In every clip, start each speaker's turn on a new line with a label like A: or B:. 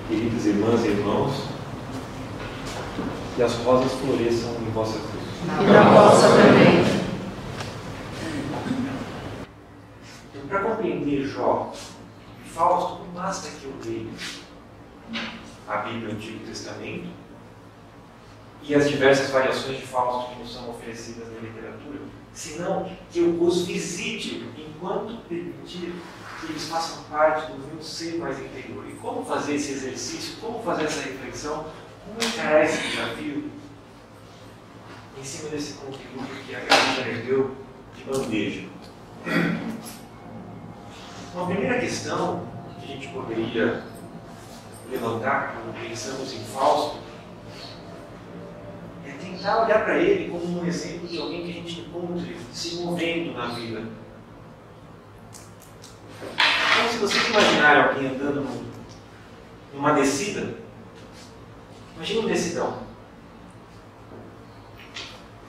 A: queridas irmãs e irmãos, que as rosas floresçam em vossa cruz.
B: E na vossa também.
A: Então, para compreender Jó e Fausto, não basta que eu leia a Bíblia, o Antigo Testamento, e as diversas variações de Fausto que nos são oferecidas na literatura, senão que eu os visite enquanto permitir que eles façam parte do meu ser mais interior. E como fazer esse exercício, como fazer essa reflexão, como encarar esse desafio em cima desse conteúdo que a Gabi nos deu de bandeja. Uma primeira questão que a gente poderia levantar quando pensamos em Fausto é tentar olhar para ele como um exemplo de alguém que a gente encontre se movendo na vida. Então, se vocês imaginarem alguém andando numa descida, imagina um decidão.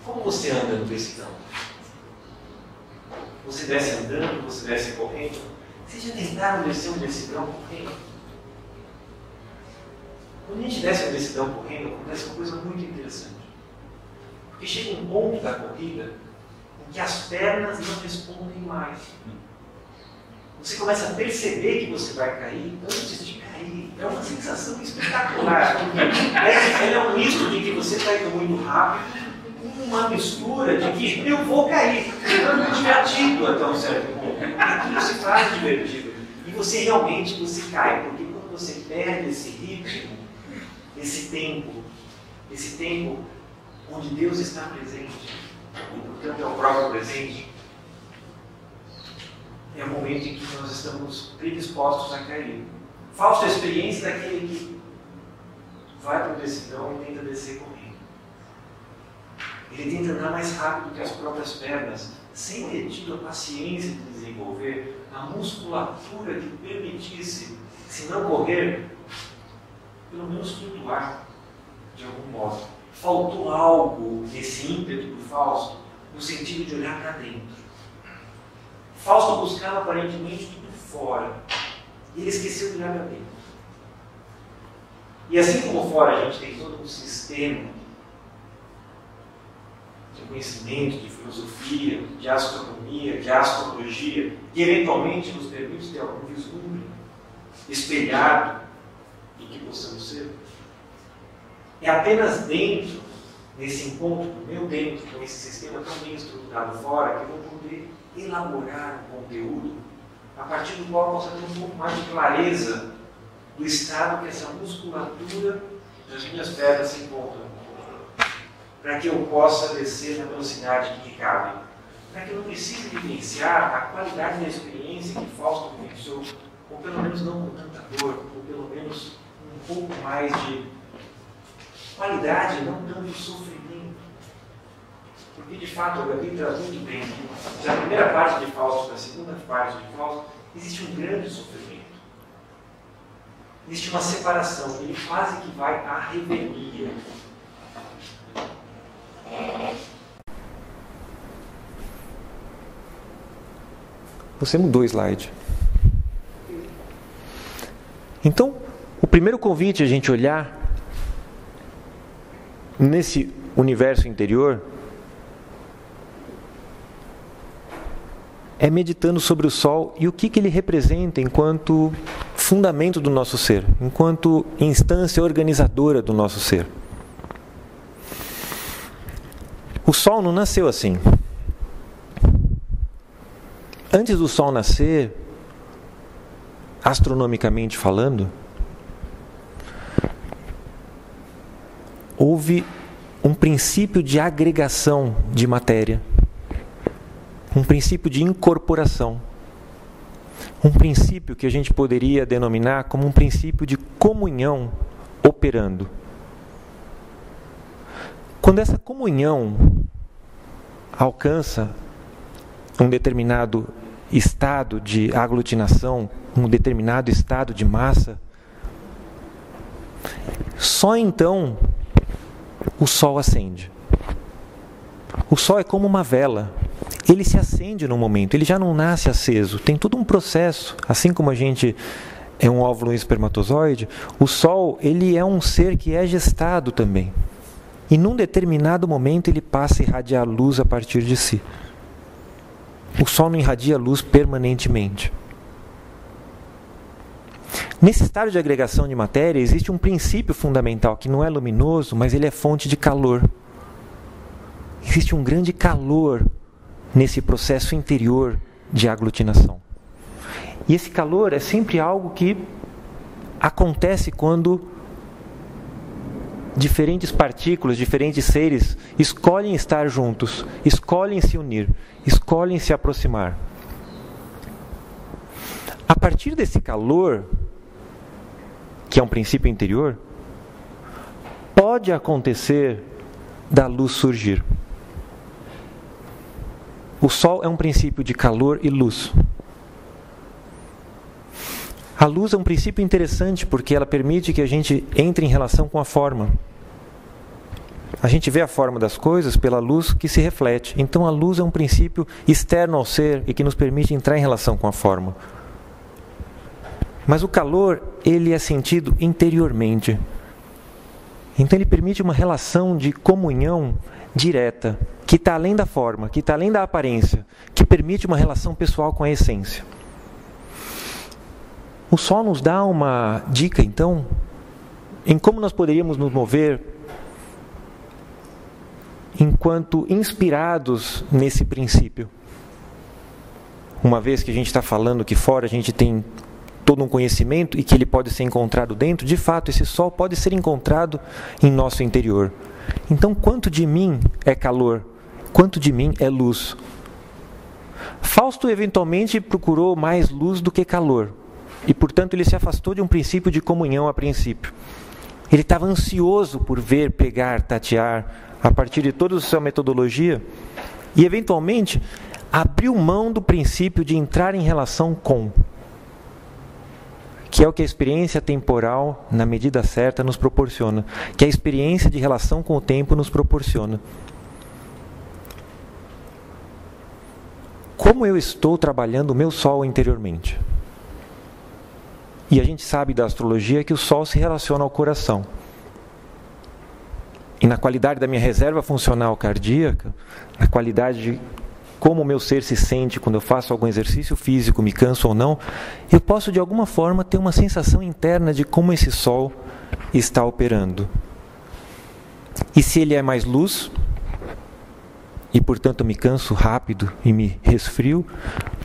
A: Como você anda no decidão? Você desce andando, você desce correndo? Vocês já tentaram descer um decidão correndo? Quando a gente desce um decidão correndo, acontece uma coisa muito interessante. Porque chega um ponto da corrida em que as pernas não respondem mais. Você começa a perceber que você vai cair antes de cair. É uma sensação espetacular. Ela é um misto de que você está indo muito rápido, uma mistura de que eu vou cair. É divertido até um certo ponto. Aquilo se faz divertido. E você realmente cai. Porque quando você perde esse ritmo, esse tempo onde Deus está presente, e portanto é o próprio presente, é o momento em que nós estamos predispostos a cair. Fausto é a experiência daquele que vai para o decidão e tenta descer correndo. Ele tenta andar mais rápido que as próprias pernas, sem ter tido a paciência de desenvolver a musculatura que permitisse, se não correr, pelo menos flutuar de algum modo. Faltou algo nesse ímpeto do Fausto, no sentido de olhar para dentro. Fausto buscava aparentemente tudo fora, e ele esqueceu de olhar para dentro. E assim como fora a gente tem todo um sistema de conhecimento, de filosofia, de astronomia, de astrologia, que eventualmente nos permite ter algum vislumbre espelhado do que possamos ser. É apenas dentro, nesse encontro do meu dentro, com esse sistema tão bem estruturado fora, que eu vou poder elaborar um conteúdo a partir do qual eu possa ter um pouco mais de clareza do estado que essa musculatura das minhas pernas se encontra, para que eu possa descer na velocidade que me cabe, para que eu não precise vivenciar a qualidade da experiência que Fausto vivenciou, ou pelo menos não com tanta dor, ou pelo menos um pouco mais de qualidade, não tanto sofrimento. Porque de fato a Gabi traz muito bem, da primeira parte de Fausto, da segunda parte de Fausto, existe um grande sofrimento. Existe uma separação, ele quase que vai à revelia.
C: Você mudou o slide. Então, o primeiro convite a gente olhar nesse universo interior é meditando sobre o Sol e o que ele representa enquanto fundamento do nosso ser, enquanto instância organizadora do nosso ser. O Sol não nasceu assim. Antes do Sol nascer, astronomicamente falando, houve um princípio de agregação de matéria, um princípio de incorporação, um princípio que a gente poderia denominar como um princípio de comunhão operando. Quando essa comunhão alcança um determinado estado de aglutinação, um determinado estado de massa, só então o Sol acende. O Sol é como uma vela. Ele se acende no momento, ele já não nasce aceso. Tem todo um processo, assim como a gente é um óvulo e um espermatozoide, o Sol ele é um ser que é gestado também. E num determinado momento ele passa a irradiar luz a partir de si. O Sol não irradia luz permanentemente. Nesse estado de agregação de matéria existe um princípio fundamental que não é luminoso, mas ele é fonte de calor. Existe um grande calor nesse processo interior de aglutinação. E esse calor é sempre algo que acontece quando diferentes partículas, diferentes seres escolhem estar juntos, escolhem se unir, escolhem se aproximar. A partir desse calor, que é um princípio interior, pode acontecer da luz surgir. O Sol é um princípio de calor e luz. A luz é um princípio interessante porque ela permite que a gente entre em relação com a forma. A gente vê a forma das coisas pela luz que se reflete. Então a luz é um princípio externo ao ser e que nos permite entrar em relação com a forma. Mas o calor, ele é sentido interiormente. Então ele permite uma relação de comunhão direta, que está além da forma, que está além da aparência, que permite uma relação pessoal com a essência. O Sol nos dá uma dica, então, em como nós poderíamos nos mover enquanto inspirados nesse princípio. Uma vez que a gente está falando que fora a gente tem todo um conhecimento e que ele pode ser encontrado dentro, de fato, esse Sol pode ser encontrado em nosso interior. Então, quanto de mim é calor? Quanto de mim é luz? Fausto eventualmente procurou mais luz do que calor. E, portanto, ele se afastou de um princípio de comunhão a princípio. Ele estava ansioso por ver, pegar, tatear, a partir de toda a sua metodologia, e, eventualmente, abriu mão do princípio de entrar em relação com, que é o que a experiência temporal, na medida certa, nos proporciona, que a experiência de relação com o tempo nos proporciona. Como eu estou trabalhando o meu Sol interiormente? E a gente sabe da astrologia que o Sol se relaciona ao coração. E na qualidade da minha reserva funcional cardíaca, na qualidade de como o meu ser se sente quando eu faço algum exercício físico, me canso ou não, eu posso de alguma forma ter uma sensação interna de como esse Sol está operando. E se ele é mais luz, e portanto me canso rápido e me resfrio,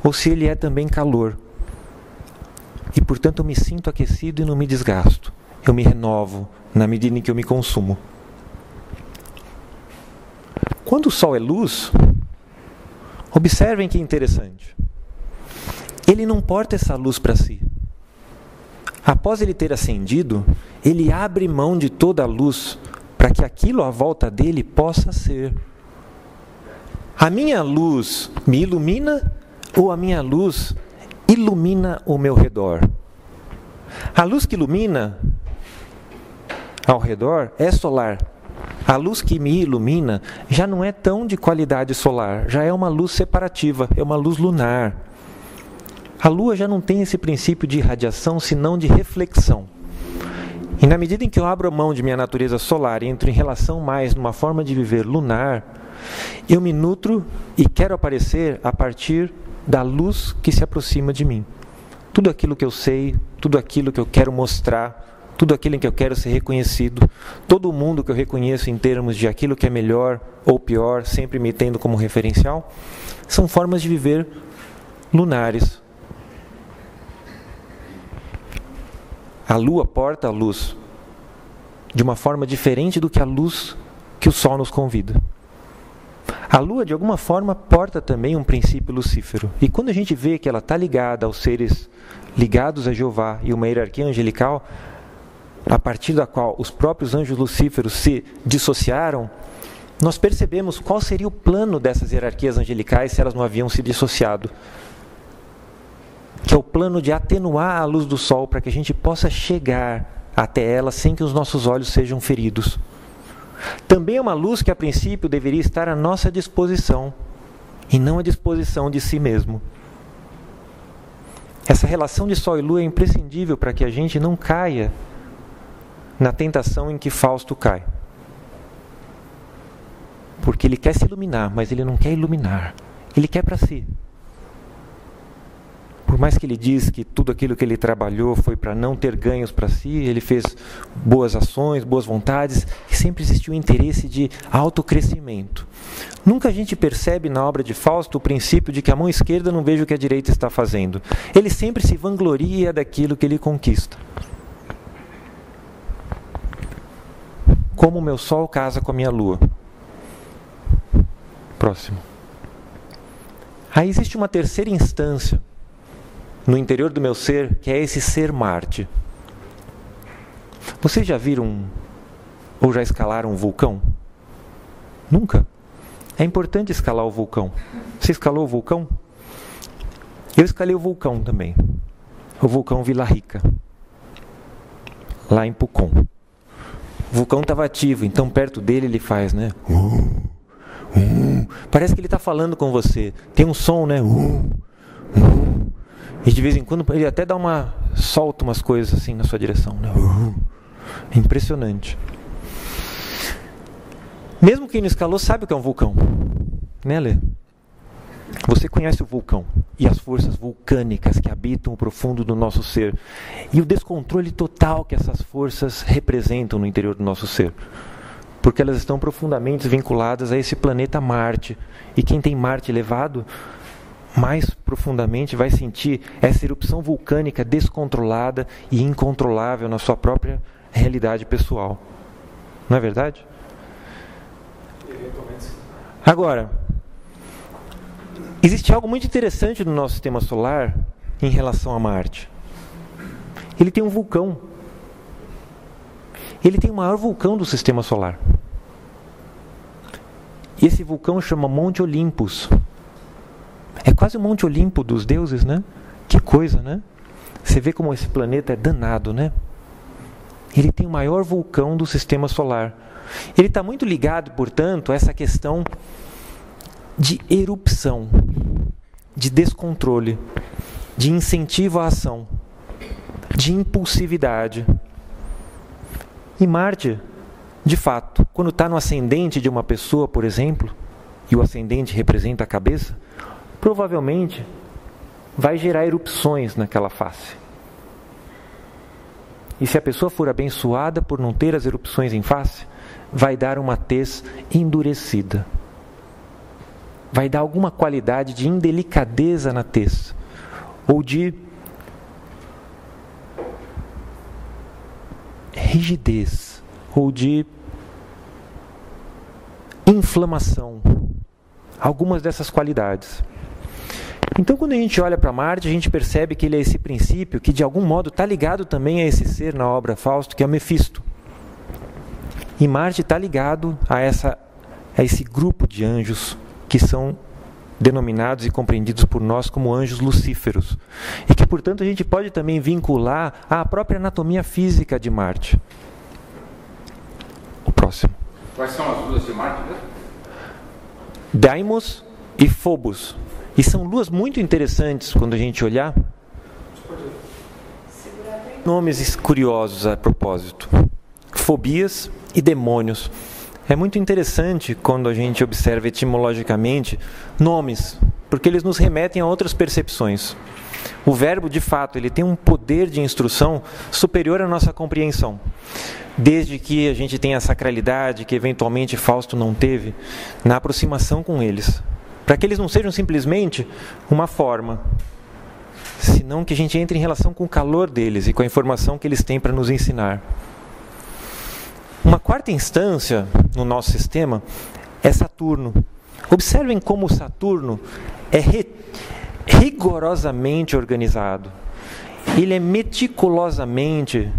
C: ou se ele é também calor, e portanto eu me sinto aquecido e não me desgasto. Eu me renovo na medida em que eu me consumo. Quando o Sol é luz, observem que interessante. Ele não porta essa luz para si. Após ele ter acendido, ele abre mão de toda a luz para que aquilo à volta dele possa ser. A minha luz me ilumina ou a minha luz ilumina o meu redor? A luz que ilumina ao redor é solar. A luz que me ilumina já não é tão de qualidade solar, já é uma luz separativa, é uma luz lunar. A Lua já não tem esse princípio de irradiação, senão de reflexão. E na medida em que eu abro a mão de minha natureza solar e entro em relação mais numa forma de viver lunar, eu me nutro e quero aparecer a partir da luz que se aproxima de mim. Tudo aquilo que eu sei, tudo aquilo que eu quero mostrar, tudo aquilo em que eu quero ser reconhecido, todo o mundo que eu reconheço em termos de aquilo que é melhor ou pior, sempre me tendo como referencial, são formas de viver lunares. A Lua porta a luz de uma forma diferente do que a luz que o Sol nos convida. A Lua, de alguma forma, porta também um princípio lucífero. E quando a gente vê que ela está ligada aos seres ligados a Jeová e uma hierarquia angelical, a partir da qual os próprios anjos lucíferos se dissociaram, nós percebemos qual seria o plano dessas hierarquias angelicais se elas não haviam se dissociado. Que é o plano de atenuar a luz do Sol para que a gente possa chegar até ela sem que os nossos olhos sejam feridos. Também é uma luz que a princípio deveria estar à nossa disposição e não à disposição de si mesmo. Essa relação de Sol e Lua é imprescindível para que a gente não caia na tentação em que Fausto cai. Porque ele quer se iluminar, mas ele não quer iluminar. Ele quer para si. Por mais que ele diz que tudo aquilo que ele trabalhou foi para não ter ganhos para si, ele fez boas ações, boas vontades, e sempre existiu o interesse de autocrescimento. Nunca a gente percebe na obra de Fausto o princípio de que a mão esquerda não veja o que a direita está fazendo. Ele sempre se vangloria daquilo que ele conquista. Como o meu sol casa com a minha lua. Próximo. Aí existe uma terceira instância no interior do meu ser, que é esse ser Marte. Vocês já viram ou já escalaram um vulcão? Nunca? É importante escalar o vulcão. Você escalou o vulcão? Eu escalei o vulcão também. O vulcão Vila Rica, lá em Pucón. O vulcão estava ativo, então perto dele ele faz, né? Parece que ele está falando com você. Tem um som, né? E de vez em quando ele até solta umas coisas assim na sua direção, né? É impressionante. Mesmo quem não escalou sabe o que é um vulcão, né, Lê? Você conhece o vulcão e as forças vulcânicas que habitam o profundo do nosso ser e o descontrole total que essas forças representam no interior do nosso ser. Porque elas estão profundamente vinculadas a esse planeta Marte. E quem tem Marte elevado, mais profundamente vai sentir essa erupção vulcânica descontrolada e incontrolável na sua própria realidade pessoal. Não é verdade? Agora, existe algo muito interessante no nosso sistema solar em relação a Marte. Ele tem um vulcão. Ele tem o maior vulcão do sistema solar. E esse vulcão chama Monte Olympus. É quase o Monte Olimpo dos deuses, né? Que coisa, né? Você vê como esse planeta é danado, né? Ele tem o maior vulcão do sistema solar. Ele está muito ligado, portanto, a essa questão de erupção, de descontrole, de incentivo à ação, de impulsividade. E Marte, de fato, quando está no ascendente de uma pessoa, por exemplo, e o ascendente representa a cabeça, provavelmente vai gerar erupções naquela face. E se a pessoa for abençoada por não ter as erupções em face, vai dar uma tez endurecida. Vai dar alguma qualidade de indelicadeza na tez, ou de rigidez, ou de inflamação. Algumas dessas qualidades. Então, quando a gente olha para Marte, a gente percebe que ele é esse princípio que, de algum modo, está ligado também a esse ser na obra Fausto, que é o Mefisto. E Marte está ligado a esse grupo de anjos que são denominados e compreendidos por nós como anjos lucíferos. E que, portanto, a gente pode também vincular à própria anatomia física de Marte. O próximo.
D: Quais são as luas de Marte mesmo?
C: Deimos e Phobos. E são luas muito interessantes quando a gente olhar. Nomes curiosos a propósito. Fobias e demônios. É muito interessante quando a gente observa etimologicamente nomes, porque eles nos remetem a outras percepções. O verbo, de fato, ele tem um poder de instrução superior à nossa compreensão. Desde que a gente tenha a sacralidade, que eventualmente Fausto não teve, na aproximação com eles. Para que eles não sejam simplesmente uma forma, senão que a gente entre em relação com o calor deles e com a informação que eles têm para nos ensinar. Uma quarta instância no nosso sistema é Saturno. Observem como Saturno é rigorosamente organizado. Ele é meticulosamente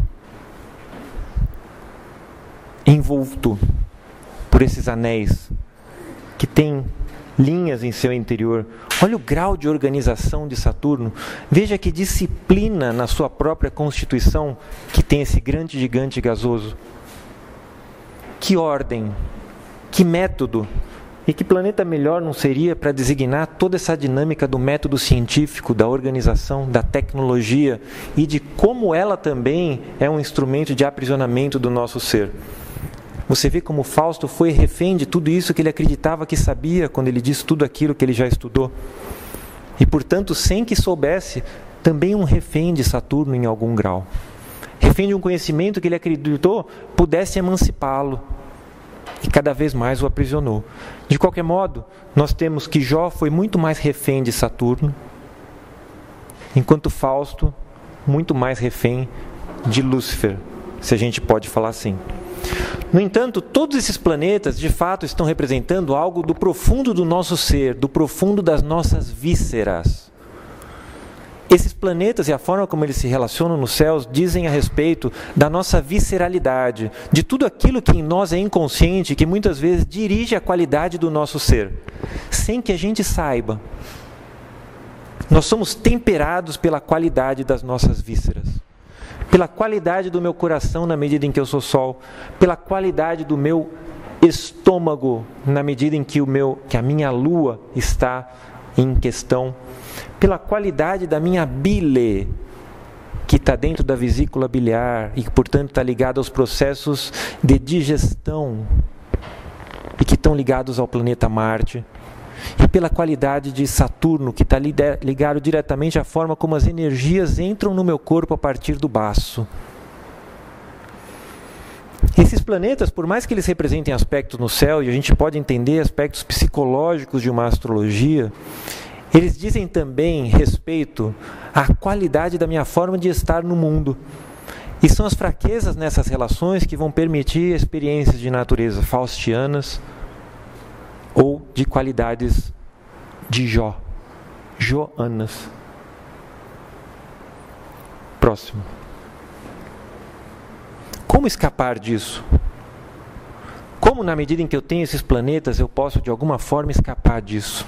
C: envolto por esses anéis que têm linhas em seu interior. Olha o grau de organização de Saturno. Veja que disciplina na sua própria constituição que tem esse grande gigante gasoso. Que ordem, que método E que planeta melhor não seria para designar toda essa dinâmica do método científico, da organização, da tecnologia e de como ela também é um instrumento de aprisionamento do nosso ser. Você vê como Fausto foi refém de tudo isso que ele acreditava que sabia quando ele disse tudo aquilo que ele já estudou. E, portanto, sem que soubesse, também um refém de Saturno em algum grau. Refém de um conhecimento que ele acreditou pudesse emancipá-lo. E cada vez mais o aprisionou. De qualquer modo, nós temos que Jó foi muito mais refém de Saturno, enquanto Fausto, muito mais refém de Lúcifer, se a gente pode falar assim. No entanto, todos esses planetas, de fato, estão representando algo do profundo do nosso ser, do profundo das nossas vísceras. Esses planetas e a forma como eles se relacionam nos céus dizem a respeito da nossa visceralidade, de tudo aquilo que em nós é inconsciente, que muitas vezes dirige a qualidade do nosso ser, sem que a gente saiba. Nós somos temperados pela qualidade das nossas vísceras, pela qualidade do meu coração na medida em que eu sou Sol, pela qualidade do meu estômago na medida em que a minha lua está em questão, pela qualidade da minha bile, que está dentro da vesícula biliar e que, portanto, está ligada aos processos de digestão e que estão ligados ao planeta Marte, e pela qualidade de Saturno, que está ligado diretamente à forma como as energias entram no meu corpo a partir do baço. Esses planetas, por mais que eles representem aspectos no céu, e a gente pode entender aspectos psicológicos de uma astrologia, eles dizem também respeito à qualidade da minha forma de estar no mundo. E são as fraquezas nessas relações que vão permitir experiências de natureza faustianas ou de qualidades de Jó, joanas. Próximo. Como escapar disso? Como, na medida em que eu tenho esses planetas, eu posso de alguma forma escapar disso?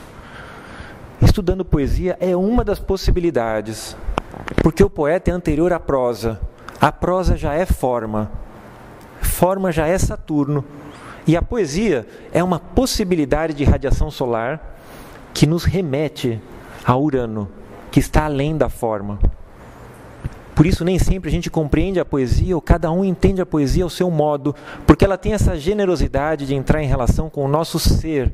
C: Estudando poesia é uma das possibilidades, porque o poeta é anterior à prosa. A prosa já é forma já é Saturno, e a poesia é uma possibilidade de radiação solar que nos remete a Urano, que está além da forma. Por isso nem sempre a gente compreende a poesia, ou cada um entende a poesia ao seu modo, porque ela tem essa generosidade de entrar em relação com o nosso ser,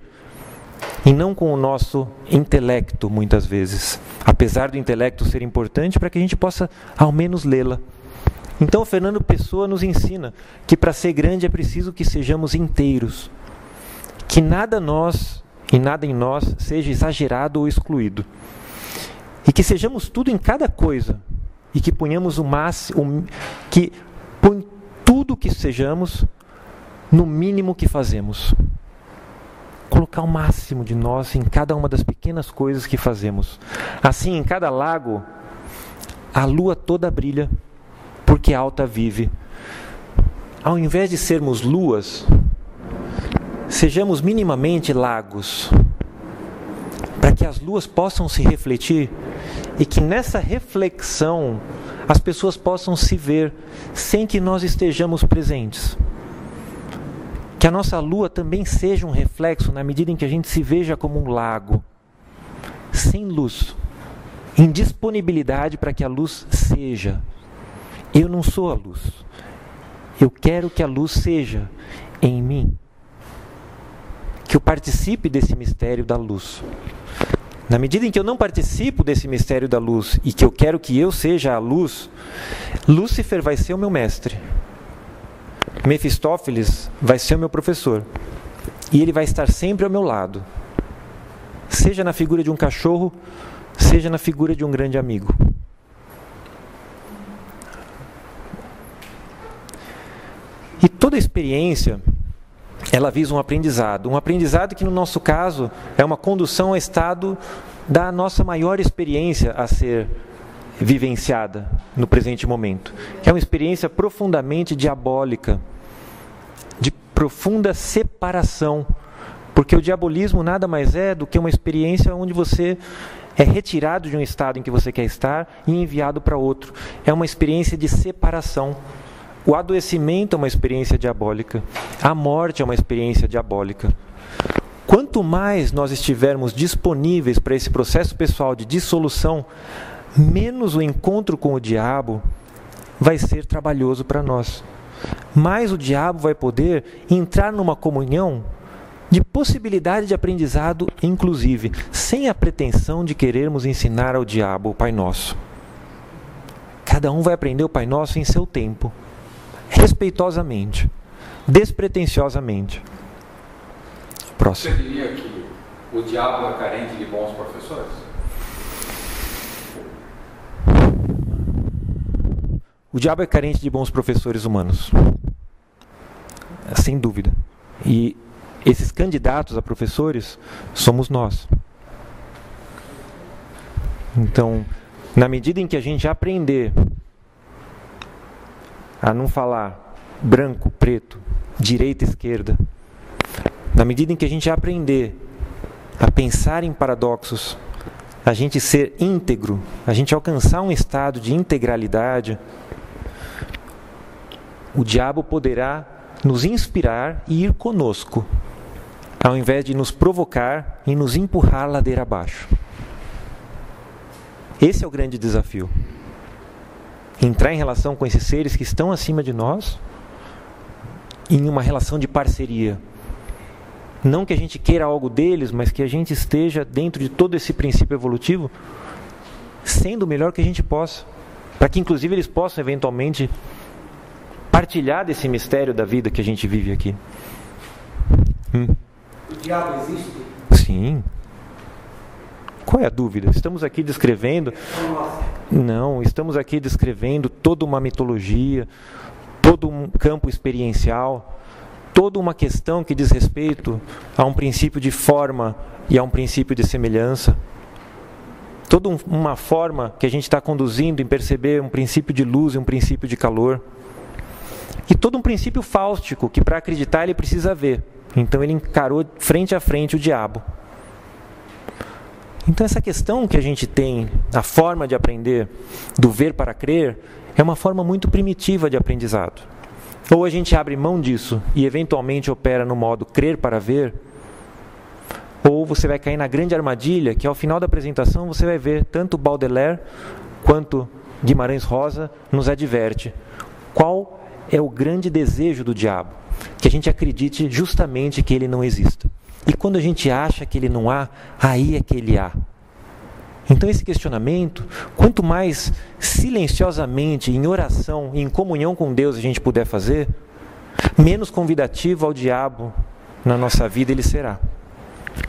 C: e não com o nosso intelecto, muitas vezes. Apesar do intelecto ser importante para que a gente possa, ao menos, lê-la. Então, Fernando Pessoa nos ensina que para ser grande é preciso que sejamos inteiros. Que nada nós e nada em nós seja exagerado ou excluído. E que sejamos tudo em cada coisa. E que ponhamos o máximo, que põe tudo que sejamos no mínimo que fazemos. Colocar o máximo de nós em cada uma das pequenas coisas que fazemos. Assim, em cada lago, a lua toda brilha, porque alta vive. Ao invés de sermos luas, sejamos minimamente lagos, para que as luas possam se refletir e que nessa reflexão as pessoas possam se ver sem que nós estejamos presentes. Que a nossa lua também seja um reflexo na medida em que a gente se veja como um lago, sem luz, em disponibilidade para que a luz seja. Eu não sou a luz. Eu quero que a luz seja em mim. Que eu participe desse mistério da luz. Na medida em que eu não participo desse mistério da luz e que eu quero que eu seja a luz, Lúcifer vai ser o meu mestre. Mefistófeles vai ser o meu professor. E ele vai estar sempre ao meu lado. Seja na figura de um cachorro, seja na figura de um grande amigo. E toda experiência, ela visa um aprendizado que no nosso caso é uma condução ao estado da nossa maior experiência a ser vivenciada no presente momento, que é uma experiência profundamente diabólica, de profunda separação, porque o diabolismo nada mais é do que uma experiência onde você é retirado de um estado em que você quer estar e enviado para outro. É uma experiência de separação. O adoecimento é uma experiência diabólica. A morte é uma experiência diabólica. Quanto mais nós estivermos disponíveis para esse processo pessoal de dissolução, menos o encontro com o diabo vai ser trabalhoso para nós. Mais o diabo vai poder entrar numa comunhão de possibilidade de aprendizado, inclusive, sem a pretensão de querermos ensinar ao diabo o Pai Nosso. Cada um vai aprender o Pai Nosso em seu tempo, respeitosamente, despretensiosamente. Próximo.
D: Você diria que o diabo é carente de bons professores?
C: O diabo é carente de bons professores humanos. Sem dúvida. E esses candidatos a professores somos nós. Então, na medida em que a gente aprender a não falar branco, preto, direita, esquerda, na medida em que a gente aprender a pensar em paradoxos, a gente ser íntegro, a gente alcançar um estado de integralidade, o diabo poderá nos inspirar e ir conosco, ao invés de nos provocar e nos empurrar ladeira abaixo. Esse é o grande desafio. Entrar em relação com esses seres que estão acima de nós, em uma relação de parceria. Não que a gente queira algo deles, mas que a gente esteja dentro de todo esse princípio evolutivo, sendo o melhor que a gente possa, para que inclusive eles possam eventualmente partilhar desse mistério da vida que a gente vive aqui.
E: O diabo existe?
C: Sim. Qual é a dúvida? Estamos aqui descrevendo... Não, estamos aqui descrevendo toda uma mitologia, todo um campo experiencial, toda uma questão que diz respeito a um princípio de forma e a um princípio de semelhança. Toda uma forma que a gente está conduzindo em perceber um princípio de luz e um princípio de calor. E todo um princípio fáustico que para acreditar ele precisa ver. Então ele encarou frente a frente o diabo. Então essa questão que a gente tem, a forma de aprender, do ver para crer, é uma forma muito primitiva de aprendizado. Ou a gente abre mão disso e eventualmente opera no modo crer para ver, ou você vai cair na grande armadilha que ao final da apresentação você vai ver tanto Baudelaire quanto Guimarães Rosa nos adverte. Qual é o grande desejo do diabo? Que a gente acredite justamente que ele não exista. E quando a gente acha que ele não há, aí é que ele há. Então esse questionamento, quanto mais silenciosamente, em oração, em comunhão com Deus a gente puder fazer, menos convidativo ao diabo na nossa vida ele será.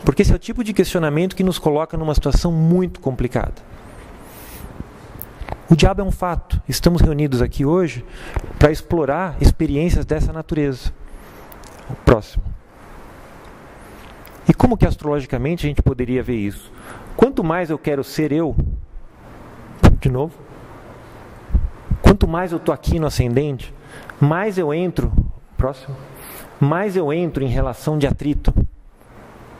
C: Porque esse é o tipo de questionamento que nos coloca numa situação muito complicada. O diabo é um fato. Estamos reunidos aqui hoje para explorar experiências dessa natureza. O próximo. E como que astrologicamente a gente poderia ver isso? Quanto mais eu quero ser eu, de novo, quanto mais eu estou aqui no ascendente, mais eu entro, próximo, mais eu entro em relação de atrito,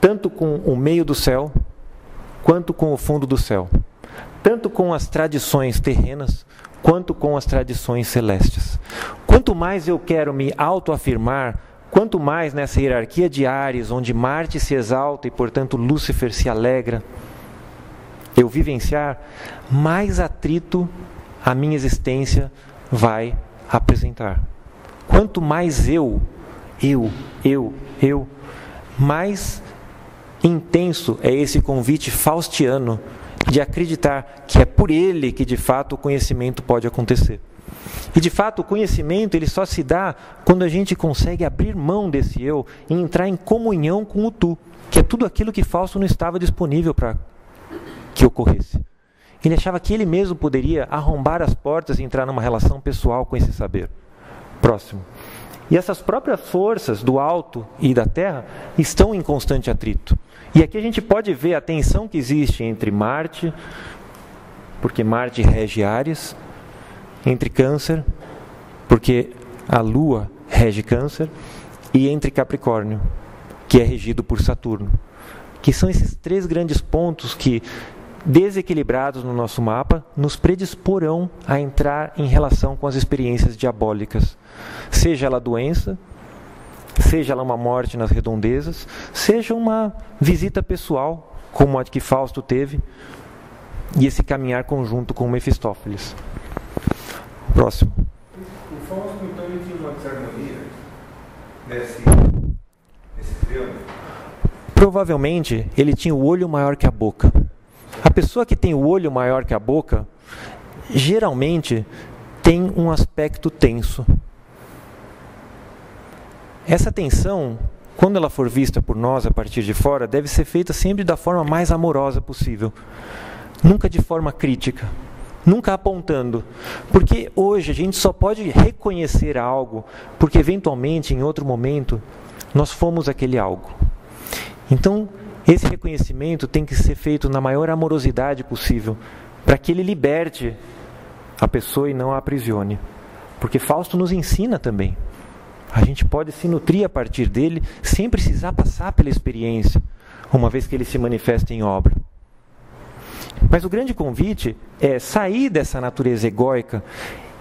C: tanto com o meio do céu, quanto com o fundo do céu, tanto com as tradições terrenas, quanto com as tradições celestes. Quanto mais eu quero me autoafirmar, quanto mais nessa hierarquia de Áries, onde Marte se exalta e, portanto, Lúcifer se alegra, eu vivenciar, mais atrito a minha existência vai apresentar. Quanto mais eu, mais intenso é esse convite faustiano de acreditar que é por ele que, de fato, o conhecimento pode acontecer. E de fato o conhecimento ele só se dá quando a gente consegue abrir mão desse eu e entrar em comunhão com o tu, que é tudo aquilo que Fausto não estava disponível para que ocorresse. Ele achava que ele mesmo poderia arrombar as portas e entrar numa relação pessoal com esse saber. Próximo. E essas próprias forças do alto e da terra estão em constante atrito. E aqui a gente pode ver a tensão que existe entre Marte, porque Marte rege Áries, entre Câncer, porque a Lua rege Câncer, e entre Capricórnio, que é regido por Saturno. Que são esses três grandes pontos que, desequilibrados no nosso mapa, nos predisporão a entrar em relação com as experiências diabólicas. Seja ela doença, seja ela uma morte nas redondezas, seja uma visita pessoal, como a que Fausto teve, e esse caminhar conjunto com Mefistófeles. Próximo.
E: O Fausto, então, ele tinha uma desarmonia nesse triângulo?
C: Provavelmente, ele tinha o olho maior que a boca. A pessoa que tem o olho maior que a boca, geralmente, tem um aspecto tenso. Essa tensão, quando ela for vista por nós a partir de fora, deve ser feita sempre da forma mais amorosa possível. Nunca de forma crítica. Nunca apontando. Porque hoje a gente só pode reconhecer algo porque eventualmente, em outro momento, nós fomos aquele algo. Então, esse reconhecimento tem que ser feito na maior amorosidade possível, para que ele liberte a pessoa e não a aprisione. Porque Fausto nos ensina também. A gente pode se nutrir a partir dele sem precisar passar pela experiência, uma vez que ele se manifesta em obra. Mas o grande convite é sair dessa natureza egóica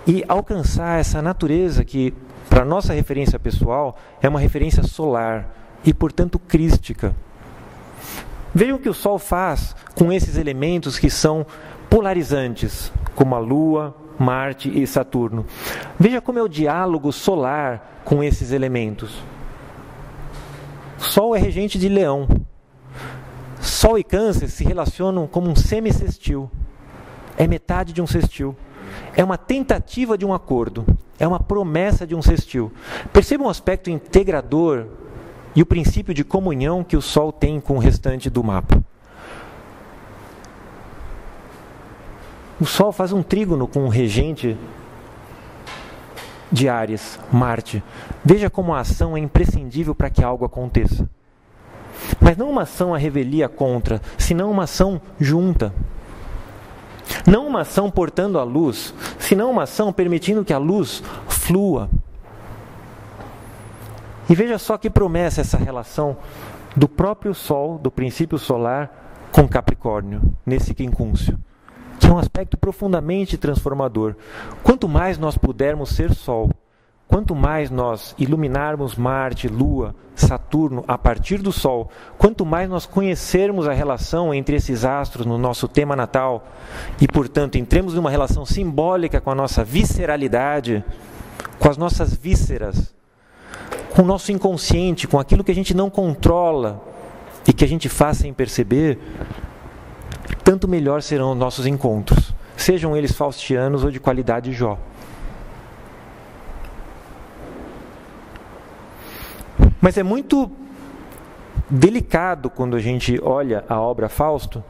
C: e alcançar essa natureza que, para nossa referência pessoal, é uma referência solar e, portanto, crística. Vejam o que o Sol faz com esses elementos que são polarizantes, como a Lua, Marte e Saturno. Veja como é o diálogo solar com esses elementos. Sol é regente de Leão. Sol e Câncer se relacionam como um semissextil. É metade de um sextil. É uma tentativa de um acordo. É uma promessa de um sextil. Percebam o aspecto integrador e o princípio de comunhão que o Sol tem com o restante do mapa. O Sol faz um trígono com o regente de Áries, Marte. Veja como a ação é imprescindível para que algo aconteça. Mas não uma ação à revelia contra, senão uma ação junta. Não uma ação portando a luz, senão uma ação permitindo que a luz flua. E veja só que promessa essa relação do próprio Sol, do princípio solar, com Capricórnio, nesse quincúncio, que é um aspecto profundamente transformador. Quanto mais nós pudermos ser Sol, quanto mais nós iluminarmos Marte, Lua, Saturno a partir do Sol, quanto mais nós conhecermos a relação entre esses astros no nosso tema natal e, portanto, entremos numa relação simbólica com a nossa visceralidade, com as nossas vísceras, com o nosso inconsciente, com aquilo que a gente não controla e que a gente faz sem perceber, tanto melhor serão os nossos encontros, sejam eles faustianos ou de qualidade Jó. Mas é muito delicado quando a gente olha a obra Fausto,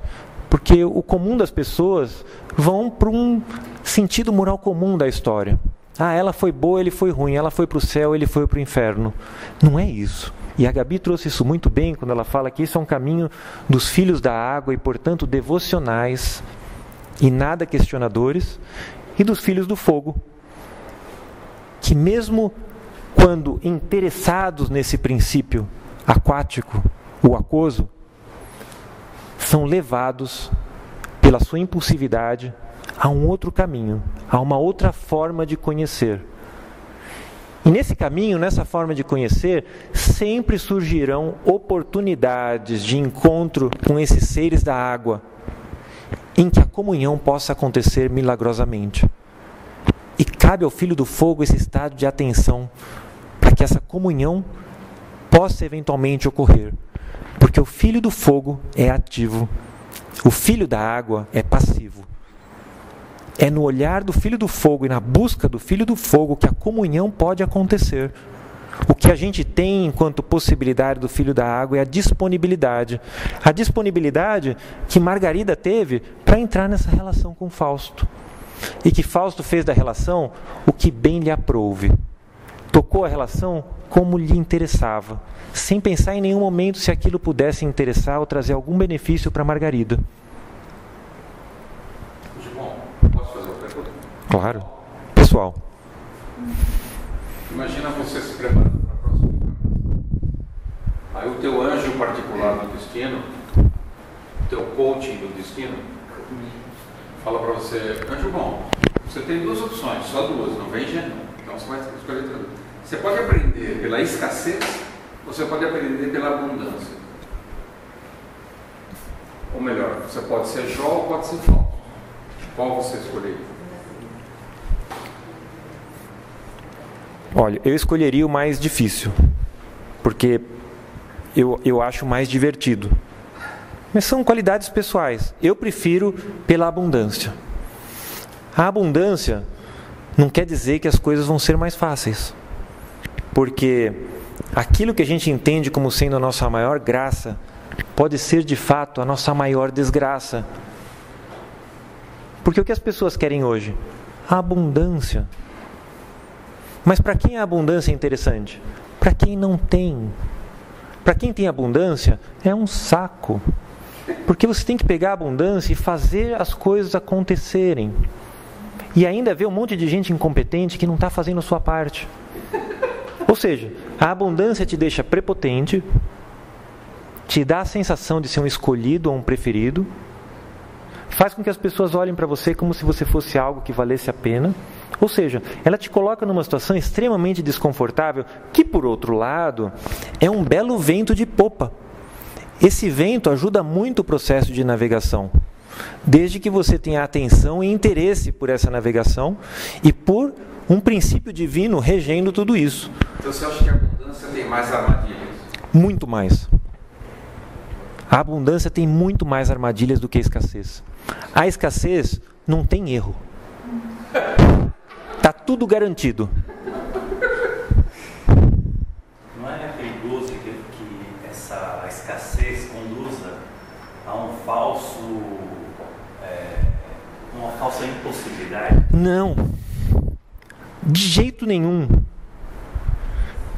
C: porque o comum das pessoas vão para um sentido moral comum da história. Ah, ela foi boa, ele foi ruim, ela foi para o céu, ele foi para o inferno. Não é isso. E a Gabi trouxe isso muito bem quando ela fala que isso é um caminho dos filhos da água e, portanto, devocionais e nada questionadores, e dos filhos do fogo, que mesmo quando interessados nesse princípio aquático, o aquoso, são levados pela sua impulsividade a um outro caminho, a uma outra forma de conhecer. E nesse caminho, nessa forma de conhecer, sempre surgirão oportunidades de encontro com esses seres da água, em que a comunhão possa acontecer milagrosamente. E cabe ao Filho do Fogo esse estado de atenção, para que essa comunhão possa eventualmente ocorrer. Porque o Filho do Fogo é ativo, o Filho da Água é passivo. É no olhar do Filho do Fogo e na busca do Filho do Fogo que a comunhão pode acontecer. O que a gente tem enquanto possibilidade do Filho da Água é a disponibilidade. A disponibilidade que Margarida teve para entrar nessa relação com Fausto. E que Fausto fez da relação o que bem lhe aprouve. Tocou a relação como lhe interessava, sem pensar em nenhum momento se aquilo pudesse interessar ou trazer algum benefício para Margarida.
D: Posso fazer uma pergunta?
C: Claro. Pessoal.
D: Imagina você se preparando para a próxima encarnação. Aí o teu anjo particular do destino, o teu coaching do destino, fala para você: anjo bom, você tem duas opções, só duas, não vem gênero. Então você vai escolher tudo. Você pode aprender pela escassez, ou você pode aprender pela abundância. Ou melhor, você pode ser Jó ou pode ser Fausto. Qual você escolheria?
C: Olha, eu escolheria o mais difícil, porque eu acho mais divertido. Mas são qualidades pessoais. Eu prefiro pela abundância. A abundância não quer dizer que as coisas vão ser mais fáceis. Porque aquilo que a gente entende como sendo a nossa maior graça, pode ser de fato a nossa maior desgraça. Porque o que as pessoas querem hoje? A abundância. Mas para quem a abundância é interessante? Para quem não tem. Para quem tem abundância, é um saco. Porque você tem que pegar a abundância e fazer as coisas acontecerem. E ainda vê um monte de gente incompetente que não está fazendo a sua parte. Ou seja, a abundância te deixa prepotente, te dá a sensação de ser um escolhido ou um preferido, faz com que as pessoas olhem para você como se você fosse algo que valesse a pena. Ou seja, ela te coloca numa situação extremamente desconfortável, que por outro lado, é um belo vento de popa. Esse vento ajuda muito o processo de navegação, desde que você tenha atenção e interesse por essa navegação e por um princípio divino regendo tudo isso.
D: Então você acha que a abundância tem mais armadilhas?
C: Muito mais. A abundância tem muito mais armadilhas do que a escassez. A escassez não tem erro. Está tudo garantido.
F: Não é perigoso que essa escassez conduza a uma falsa impossibilidade?
C: Não. De jeito nenhum.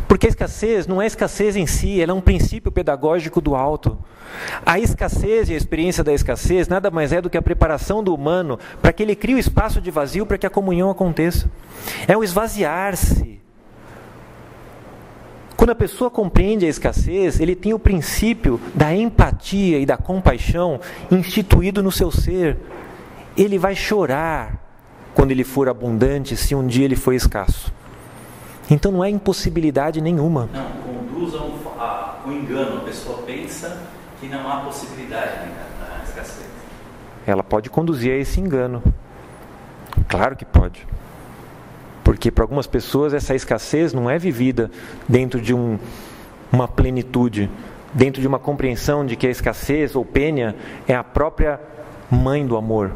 C: Porque a escassez não é escassez em si, ela é um princípio pedagógico do alto. A escassez e a experiência da escassez nada mais é do que a preparação do humano para que ele crie o espaço de vazio para que a comunhão aconteça. É um esvaziar-se. Quando a pessoa compreende a escassez, ele tem o princípio da empatia e da compaixão instituído no seu ser. Ele vai chorar quando ele for abundante, se um dia ele for escasso. Então não é impossibilidade nenhuma.
F: Não, conduz ao engano. A pessoa pensa que não há possibilidade na escassez.
C: Ela pode conduzir a esse engano. Claro que pode. Porque para algumas pessoas essa escassez não é vivida dentro de uma plenitude, dentro de uma compreensão de que a escassez ou pênia é a própria mãe do amor.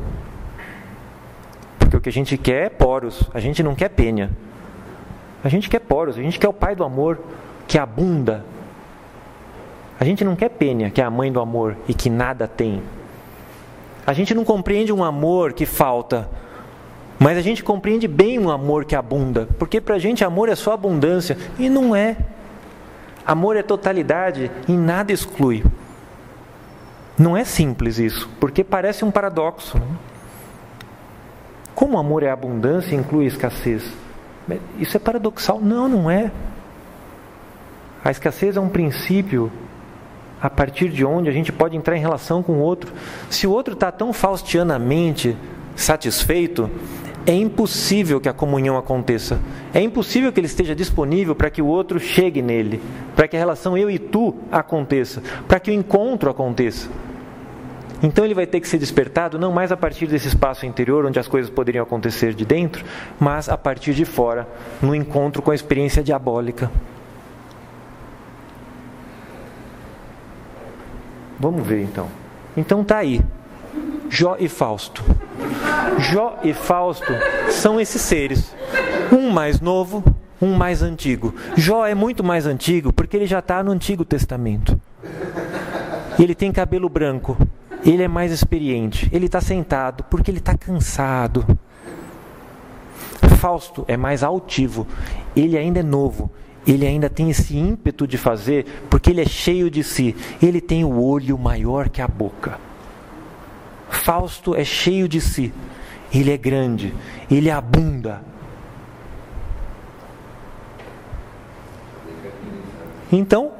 C: Porque o que a gente quer é poros, a gente não quer pênia. A gente quer poros, a gente quer o pai do amor, que abunda. A gente não quer pênia, que é a mãe do amor e que nada tem. A gente não compreende um amor que falta, mas a gente compreende bem um amor que abunda. Porque para a gente amor é só abundância, e não é. Amor é totalidade e nada exclui. Não é simples isso, porque parece um paradoxo, né? Como amor é abundância e inclui escassez? Isso é paradoxal? Não, não é. A escassez é um princípio a partir de onde a gente pode entrar em relação com o outro. Se o outro está tão faustianamente satisfeito, é impossível que a comunhão aconteça. É impossível que ele esteja disponível para que o outro chegue nele, para que a relação eu e tu aconteça, para que o encontro aconteça. Então ele vai ter que ser despertado não mais a partir desse espaço interior onde as coisas poderiam acontecer de dentro, mas a partir de fora, no encontro com a experiência diabólica. Vamos ver então. Então tá aí, Jó e Fausto. Jó e Fausto são esses seres, um mais novo, um mais antigo. Jó é muito mais antigo porque ele já está no Antigo Testamento. E ele tem cabelo branco. Ele é mais experiente. Ele está sentado porque ele está cansado. Fausto é mais altivo. Ele ainda é novo. Ele ainda tem esse ímpeto de fazer porque ele é cheio de si. Ele tem o olho maior que a boca. Fausto é cheio de si. Ele é grande. Ele abunda. Então,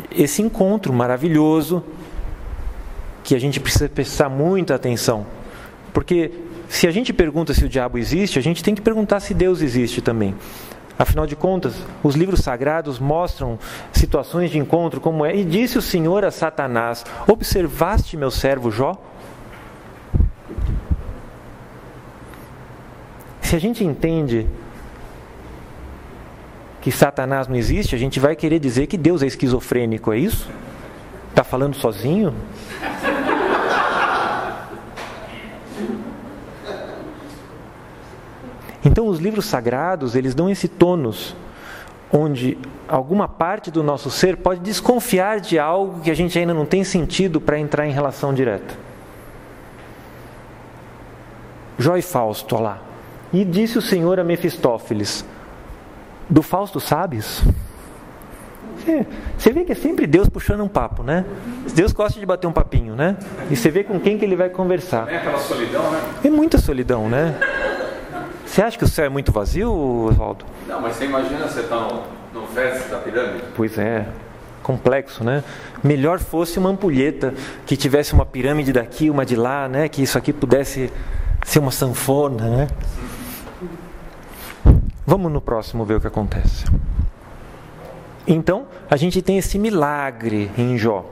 C: esse encontro maravilhoso que a gente precisa prestar muita atenção. Porque se a gente pergunta se o diabo existe, a gente tem que perguntar se Deus existe também. Afinal de contas, os livros sagrados mostram situações de encontro como é. E disse o Senhor a Satanás: observaste meu servo Jó? Se a gente entende que Satanás não existe, a gente vai querer dizer que Deus é esquizofrênico, é isso? Está falando sozinho? Então os livros sagrados, eles dão esse tônus, onde alguma parte do nosso ser pode desconfiar de algo que a gente ainda não tem sentido para entrar em relação direta. Jó e Fausto, olha lá. E disse o Senhor a Mefistófeles: do Fausto sabes? Você vê que é sempre Deus puxando um papo, né? Deus gosta de bater um papinho, né? E você vê com quem que ele vai conversar.
D: É aquela solidão, né?
C: É muita solidão, né? Você acha que o céu é muito vazio, Oswaldo?
D: Não, mas você imagina você estar no vértice da pirâmide?
C: Pois é, complexo, né? Melhor fosse uma ampulheta que tivesse uma pirâmide daqui, uma de lá, né? Que isso aqui pudesse ser uma sanfona, né? Vamos no próximo ver o que acontece. Então, a gente tem esse milagre em Jó.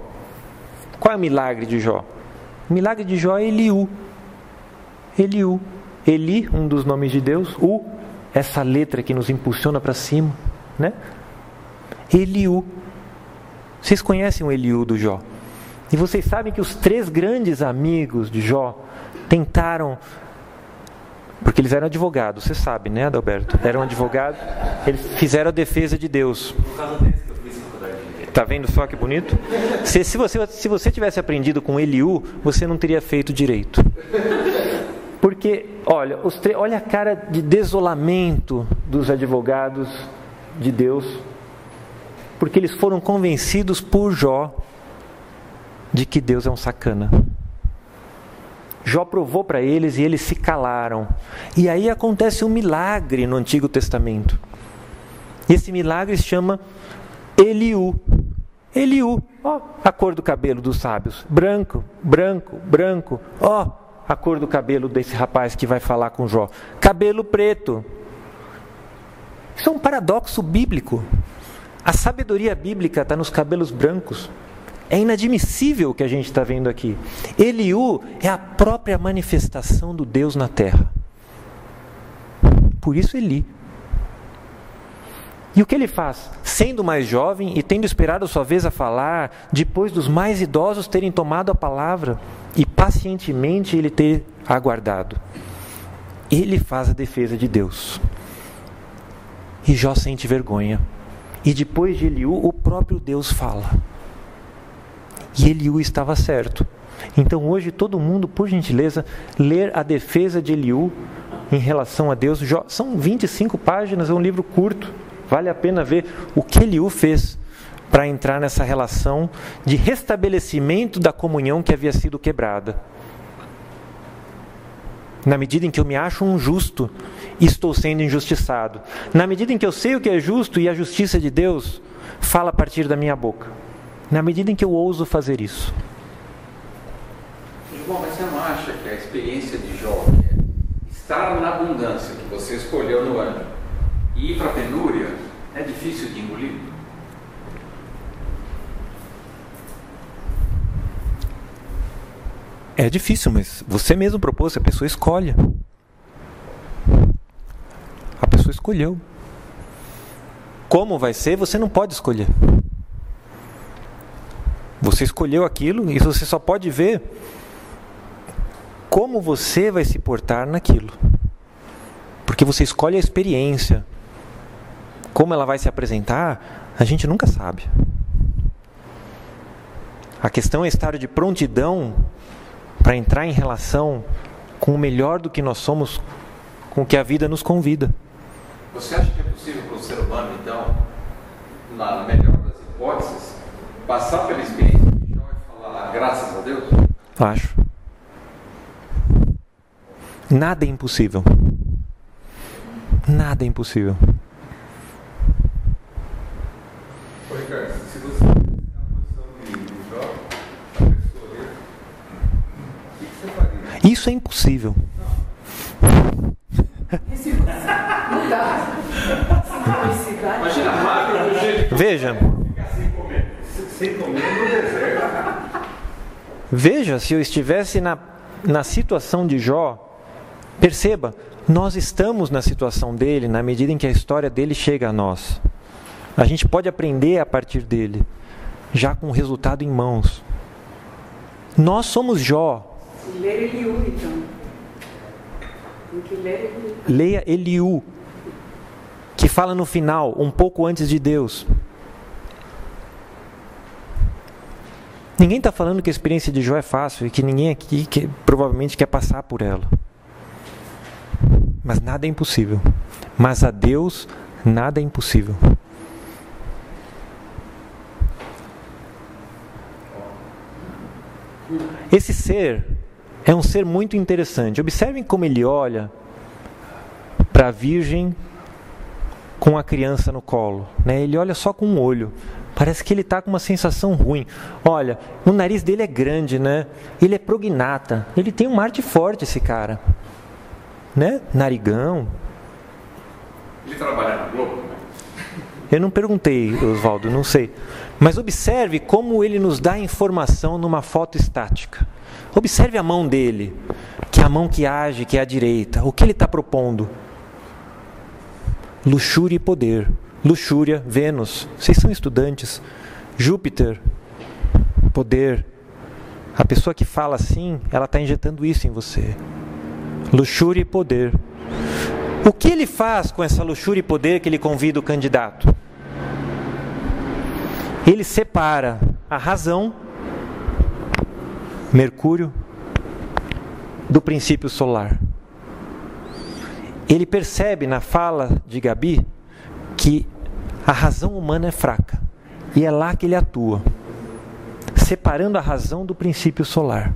C: Qual é o milagre de Jó? O milagre de Jó é Eliú. Eliú. Eli, um dos nomes de Deus. U, essa letra que nos impulsiona para cima, né? Eliú. Vocês conhecem o Eliú do Jó? E vocês sabem que os 3 grandes amigos de Jó tentaram, porque eles eram advogados, você sabe, né, Adalberto? Eram advogados, eles fizeram a defesa de Deus.
F: Por causa desse que eu fiz faculdade de direito.
C: Tá vendo só que bonito? Se você tivesse aprendido com Eliú, você não teria feito direito. Porque, olha, olha a cara de desolamento dos advogados de Deus, porque eles foram convencidos por Jó de que Deus é um sacana. Jó provou para eles e eles se calaram. E aí acontece um milagre no Antigo Testamento. E esse milagre se chama Eliú. Eliú, ó, a cor do cabelo dos sábios. Branco, branco, branco. Ó, a cor do cabelo desse rapaz que vai falar com Jó. Cabelo preto. Isso é um paradoxo bíblico. A sabedoria bíblica está nos cabelos brancos. É inadmissível o que a gente está vendo aqui. Eliú é a própria manifestação do Deus na terra. Por isso Eli. E o que ele faz? Sendo mais jovem e tendo esperado sua vez a falar, depois dos mais idosos terem tomado a palavra, e pacientemente ele ter aguardado, ele faz a defesa de Deus. E Jó sente vergonha. E depois de Eliú, o próprio Deus fala. E Eliú estava certo. Então hoje todo mundo, por gentileza, ler a defesa de Eliú em relação a Deus. São 25 páginas, é um livro curto. Vale a pena ver o que Eliú fez para entrar nessa relação de restabelecimento da comunhão que havia sido quebrada. Na medida em que eu me acho um justo e estou sendo injustiçado. Na medida em que eu sei o que é justo e a justiça de Deus fala a partir da minha boca. Na medida em que eu ouso fazer isso.
D: Bom, mas você não acha que a experiência de Jó, que é estar na abundância que você escolheu no ano, e ir para a penúria, é difícil de engolir?
C: É difícil, mas você mesmo propôs, a pessoa escolhe. A pessoa escolheu. Como vai ser, você não pode escolher. Você escolheu aquilo e você só pode ver como você vai se portar naquilo. Porque você escolhe a experiência. Como ela vai se apresentar, a gente nunca sabe. A questão é estar de prontidão para entrar em relação com o melhor do que nós somos, com o que a vida nos convida.
D: Você acha que é possível para o ser humano, então, na melhor das hipóteses, passar pela experiência de Jó e falar graças a Deus?
C: Acho. Nada é impossível. Nada é impossível.
E: Ô Ricardo, se você na posição de Jó, a pessoa dele, o que você faria?
C: Isso é impossível.
B: Não dá.
C: Veja.
E: Sem comer no deserto.
C: Veja, se eu estivesse na situação de Jó, perceba, nós estamos na situação dele na medida em que a história dele chega a nós. A gente pode aprender a partir dele, já com o resultado em mãos. Nós somos Jó.
B: Ler Eliú, então. Tem que ler Eliú.
C: Leia Eliú, que fala no final, um pouco antes de Deus. Ninguém está falando que a experiência de Jó é fácil e que ninguém aqui provavelmente quer passar por ela. Mas nada é impossível. Mas a Deus nada é impossível. Esse ser é um ser muito interessante. Observem como ele olha para a virgem com a criança no colo, né? Ele olha só com um olho. Parece que ele está com uma sensação ruim. Olha, o nariz dele é grande, né? Ele é prognata. Ele tem um arte forte, esse cara. Né? Narigão.
D: Ele trabalha na Globo?
C: Eu não perguntei, Oswaldo, não sei. Mas observe como ele nos dá informação numa foto estática. Observe a mão dele, que é a mão que age, que é a direita. O que ele está propondo? Luxúria e poder. Luxúria, Vênus. Vocês são estudantes. Júpiter, poder. A pessoa que fala assim, ela está injetando isso em você. Luxúria e poder. O que ele faz com essa luxúria e poder que ele convida o candidato? Ele separa a razão, Mercúrio, do princípio solar. Ele percebe na fala de Gabi que a razão humana é fraca. E é lá que ele atua, separando a razão do princípio solar.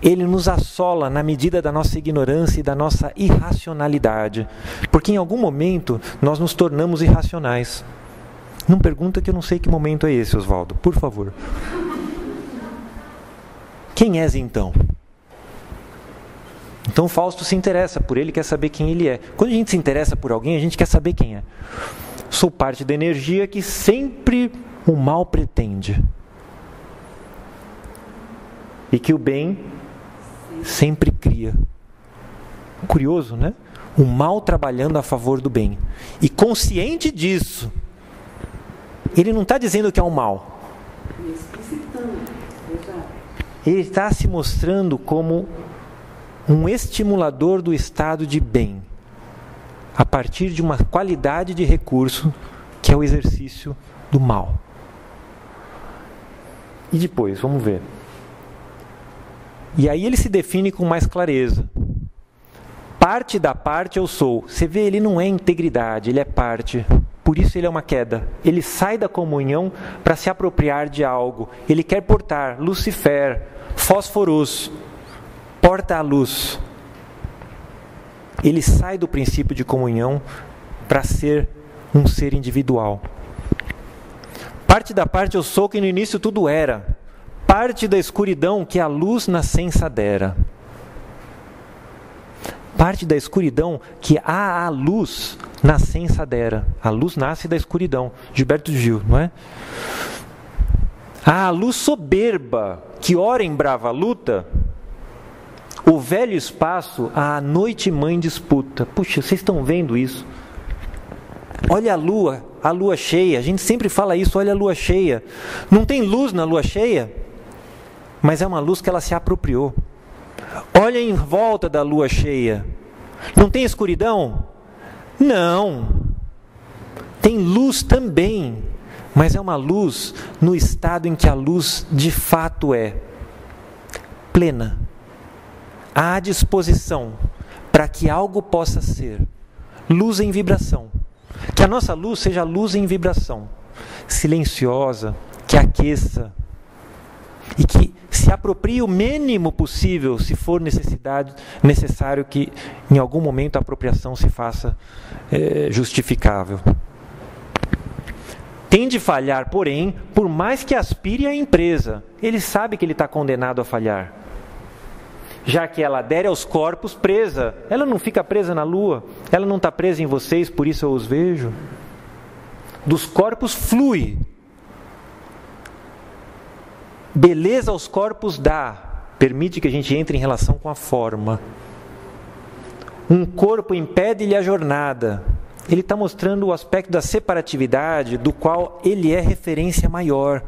C: Ele nos assola na medida da nossa ignorância e da nossa irracionalidade. Porque em algum momento nós nos tornamos irracionais. Não pergunta que eu não sei que momento é esse, Oswaldo, por favor. Quem és então? Então Fausto se interessa por ele, quer saber quem ele é. Quando a gente se interessa por alguém, a gente quer saber quem é. Sou parte da energia que sempre o mal pretende. E que o bem sempre cria. Curioso, né? O mal trabalhando a favor do bem. E consciente disso, ele não está dizendo que é um mal. Ele está se mostrando como um estimulador do estado de bem, a partir de uma qualidade de recurso que é o exercício do mal. E depois, vamos ver. E aí ele se define com mais clareza. Parte da parte eu sou. Você vê, ele não é integridade, ele é parte. Por isso ele é uma queda. Ele sai da comunhão para se apropriar de algo. Ele quer portar Lucifer, Fósforos, porta a luz. Ele sai do princípio de comunhão para ser um ser individual. Parte da parte eu sou que no início tudo era. Parte da escuridão que a luz nascença dera. Parte da escuridão que a luz nascença dera. A luz nasce da escuridão. Gilberto Gil, não é? A luz soberba que ora em brava luta, o velho espaço a noite mãe disputa. Puxa, vocês estão vendo isso? Olha a lua cheia. A gente sempre fala isso, olha a lua cheia. Não tem luz na lua cheia, mas é uma luz que ela se apropriou. Olha em volta da lua cheia. Não tem escuridão? Não. Tem luz também, mas é uma luz no estado em que a luz de fato é plena. Há disposição para que algo possa ser luz em vibração. Que a nossa luz seja luz em vibração, silenciosa, que aqueça e que se aproprie o mínimo possível, se for necessário que em algum momento a apropriação se faça justificável. Tem de falhar, porém, por mais que aspire à empresa, ele sabe que ele está condenado a falhar. Já que ela adere aos corpos presa, ela não fica presa na lua, ela não está presa em vocês, por isso eu os vejo. dos corpos flui. Beleza aos corpos dá. Permite que a gente entre em relação com a forma. Um corpo impede-lhe a jornada. Ele está mostrando o aspecto da separatividade, do qual ele é referência maior.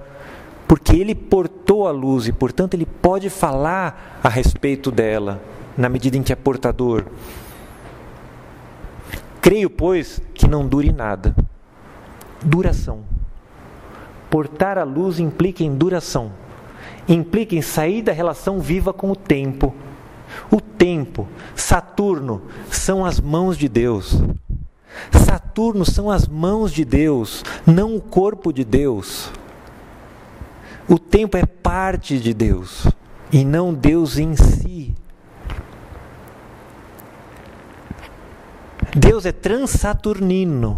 C: Porque ele portou a luz e, portanto, ele pode falar a respeito dela, na medida em que é portador. Creio, pois, que não dure nada. Duração. Portar a luz implica em duração. Implica em sair da relação viva com o tempo. O tempo, Saturno, são as mãos de Deus. Saturno são as mãos de Deus, não o corpo de Deus. O tempo é parte de Deus e não Deus em si. Deus é transsaturnino,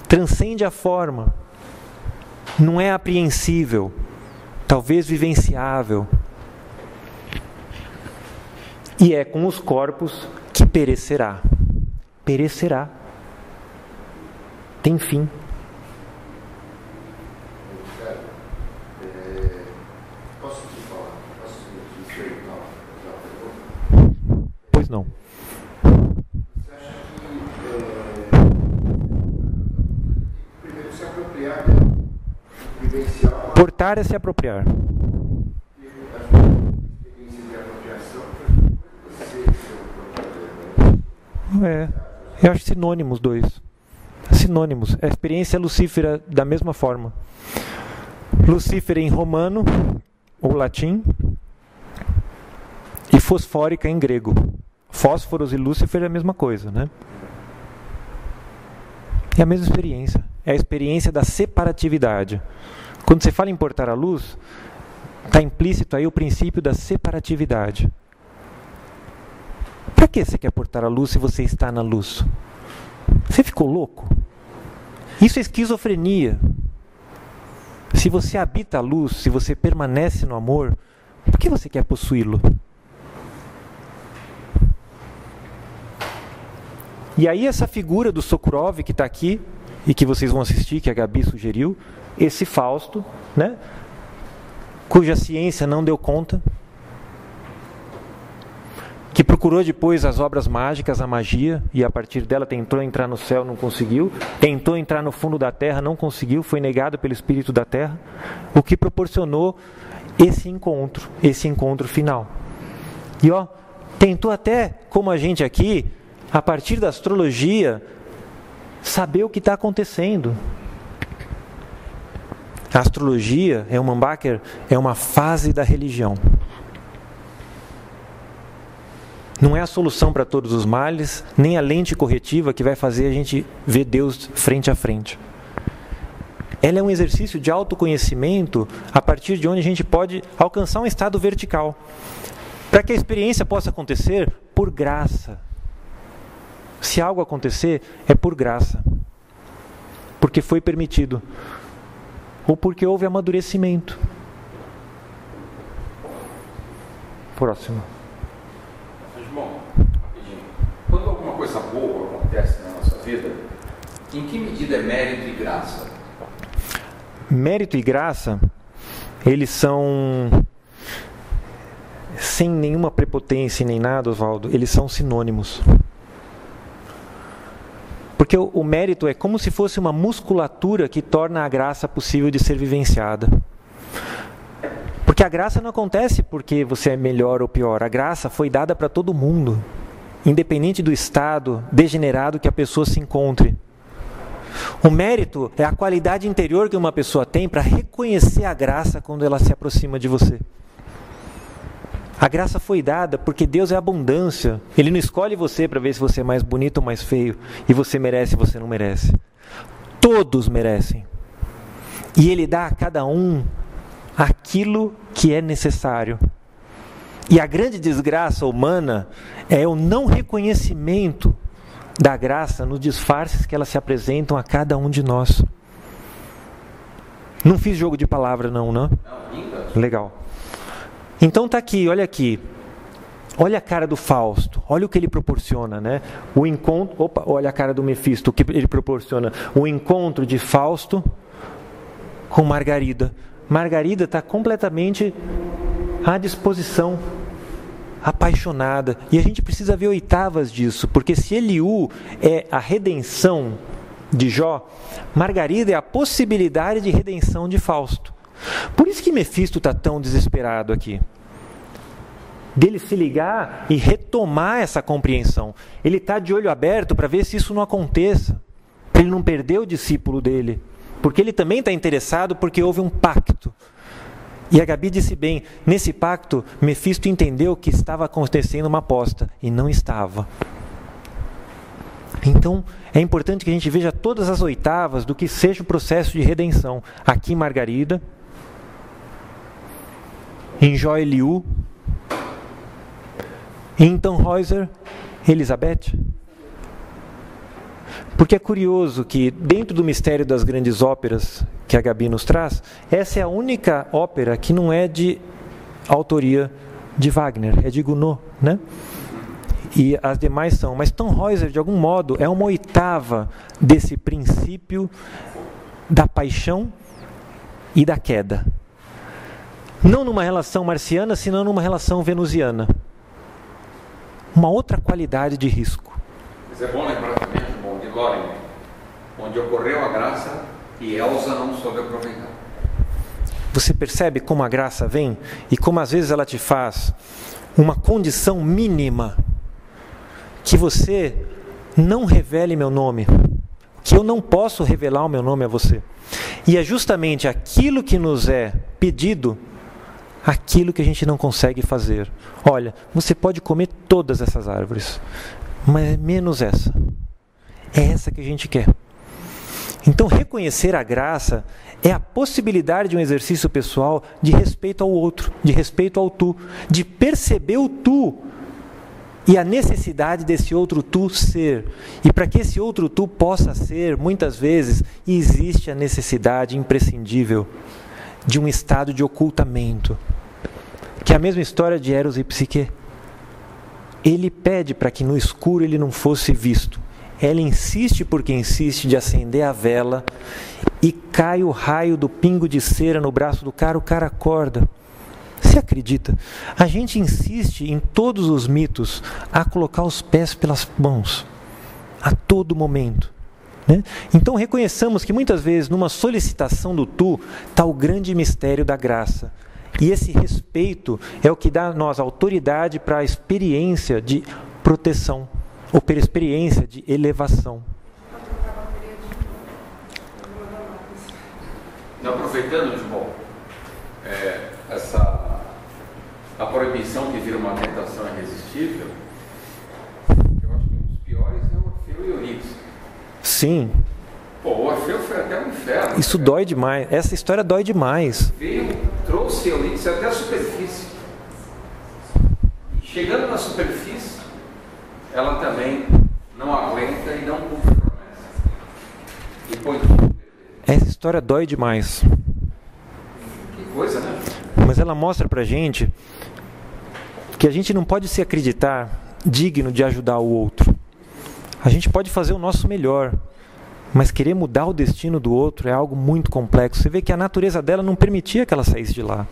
C: transcende a forma, não é apreensível, talvez vivenciável. E é com os corpos que perecerá. Perecerá. Tem fim.
G: Posso te falar? Posso te perguntar?
C: Pois não.
G: Você acha que primeiro se apropriar, vivenciar uma
C: Portar é se apropriar.
G: experiência de apropriação para você
C: Eu acho sinônimos os dois. Sinônimos. A experiência lucífera da mesma forma. Lucífera em romano, ou latim, e fosfórica em grego. Fósforos e Lúcifer é a mesma coisa, né? É a mesma experiência. É a experiência da separatividade. Quando você fala em portar a luz, está implícito aí o princípio da separatividade. Para que você quer portar a luz se você está na luz? Você ficou louco? Isso é esquizofrenia. Se você habita a luz, se você permanece no amor, por que você quer possuí-lo? E aí essa figura do Sokurov que está aqui, e que vocês vão assistir, que a Gabi sugeriu, esse Fausto, né, cuja ciência não deu conta, que procurou depois as obras mágicas, a magia, e a partir dela tentou entrar no céu, não conseguiu, tentou entrar no fundo da terra, não conseguiu, foi negado pelo espírito da terra, o que proporcionou esse encontro final. E tentou até, como a gente aqui, a partir da astrologia, saber o que está acontecendo. A astrologia, Elman-Bacher, é uma fase da religião. Não é a solução para todos os males, nem a lente corretiva que vai fazer a gente ver Deus frente a frente. Ela é um exercício de autoconhecimento a partir de onde a gente pode alcançar um estado vertical. Para que a experiência possa acontecer, por graça. Se algo acontecer, é por graça. Porque foi permitido. Ou porque houve amadurecimento. Próximo.
D: Bom, rapidinho. Quando alguma coisa boa acontece na nossa vida, em que medida é mérito e graça?
C: Mérito e graça, eles são, sem nenhuma prepotência nem nada, Oswaldo, eles são sinônimos. Porque o mérito é como se fosse uma musculatura que torna a graça possível de ser vivenciada. Porque a graça não acontece porque você é melhor ou pior. A graça foi dada para todo mundo, independente do estado degenerado que a pessoa se encontre. O mérito é a qualidade interior que uma pessoa tem para reconhecer a graça quando ela se aproxima de você. A graça foi dada porque Deus é abundância. Ele não escolhe você para ver se você é mais bonito ou mais feio, e você merece ou você não merece. Todos merecem. E Ele dá a cada um aquilo que é necessário. E a grande desgraça humana é o não reconhecimento da graça nos disfarces que elas se apresentam a cada um de nós. Não fiz jogo de palavra não, né? Legal. Então está aqui, olha aqui. Olha a cara do Fausto, olha o que ele proporciona, né? O encontro, olha a cara do Mefisto, o que ele proporciona. O encontro de Fausto com Margarida. Margarida está completamente à disposição, apaixonada. E a gente precisa ver oitavas disso, porque se Eliú é a redenção de Jó, Margarida é a possibilidade de redenção de Fausto. Por isso que Mefisto está tão desesperado aqui. Dele se ligar e retomar essa compreensão. Ele está de olho aberto para ver se isso não aconteça, para ele não perder o discípulo dele. Porque ele também está interessado, porque houve um pacto. E a Gabi disse bem, nesse pacto, Mefisto entendeu que estava acontecendo uma aposta, e não estava. Então, é importante que a gente veja todas as oitavas do que seja o processo de redenção. Aqui Margarida, em Jó Eliú, em Tannhäuser, Elizabeth. Porque é curioso que dentro do mistério das grandes óperas que a Gabi nos traz, essa é a única ópera que não é de autoria de Wagner, é de Gounod, né? E as demais são. Mas Tannhäuser, de algum modo, é uma oitava desse princípio da paixão e da queda. Não numa relação marciana, senão numa relação venusiana. Uma outra qualidade de risco.
D: Mas é bom lembrar também, João, de Lorimer, onde ocorreu a graça e Elsa não soube aproveitar.
C: Você percebe como a graça vem e como às vezes ela te faz uma condição mínima que você não revele meu nome, que eu não posso revelar o meu nome a você. E é justamente aquilo que nos é pedido, aquilo que a gente não consegue fazer. Olha, você pode comer todas essas árvores, mas menos essa. É essa que a gente quer. Então, reconhecer a graça é a possibilidade de um exercício pessoal de respeito ao outro, de respeito ao tu, de perceber o tu e a necessidade desse outro tu ser. E para que esse outro tu possa ser, muitas vezes, existe a necessidade imprescindível de um estado de ocultamento, que é a mesma história de Eros e Psique. Ele pede para que no escuro ele não fosse visto. Ela insiste porque insiste de acender a vela e cai o raio do pingo de cera no braço do cara, o cara acorda. Você acredita? A gente insiste em todos os mitos a colocar os pés pelas mãos, a todo momento. Né? Então reconheçamos que muitas vezes numa solicitação do tu está o grande mistério da graça. E esse respeito é o que dá a nós autoridade para a experiência de proteção, ou pela experiência de elevação.
D: Aproveitando, João, a proibição que vira uma tentação irresistível, eu acho que um dos piores é o Orfeu e Eurídice.
C: Sim.
D: Pô, o Orfeu foi até o inferno.
C: Isso dói demais. Essa história dói demais.
D: Trouxe Eurídice até a superfície. Chegando na superfície, ela também não aguenta e não cumpre a promessa. E põe tudo.
C: Essa história dói demais.
D: Que coisa, né?
C: Mas ela mostra pra gente que a gente não pode se acreditar digno de ajudar o outro. A gente pode fazer o nosso melhor, mas querer mudar o destino do outro é algo muito complexo. Você vê que a natureza dela não permitia que ela saísse de lá.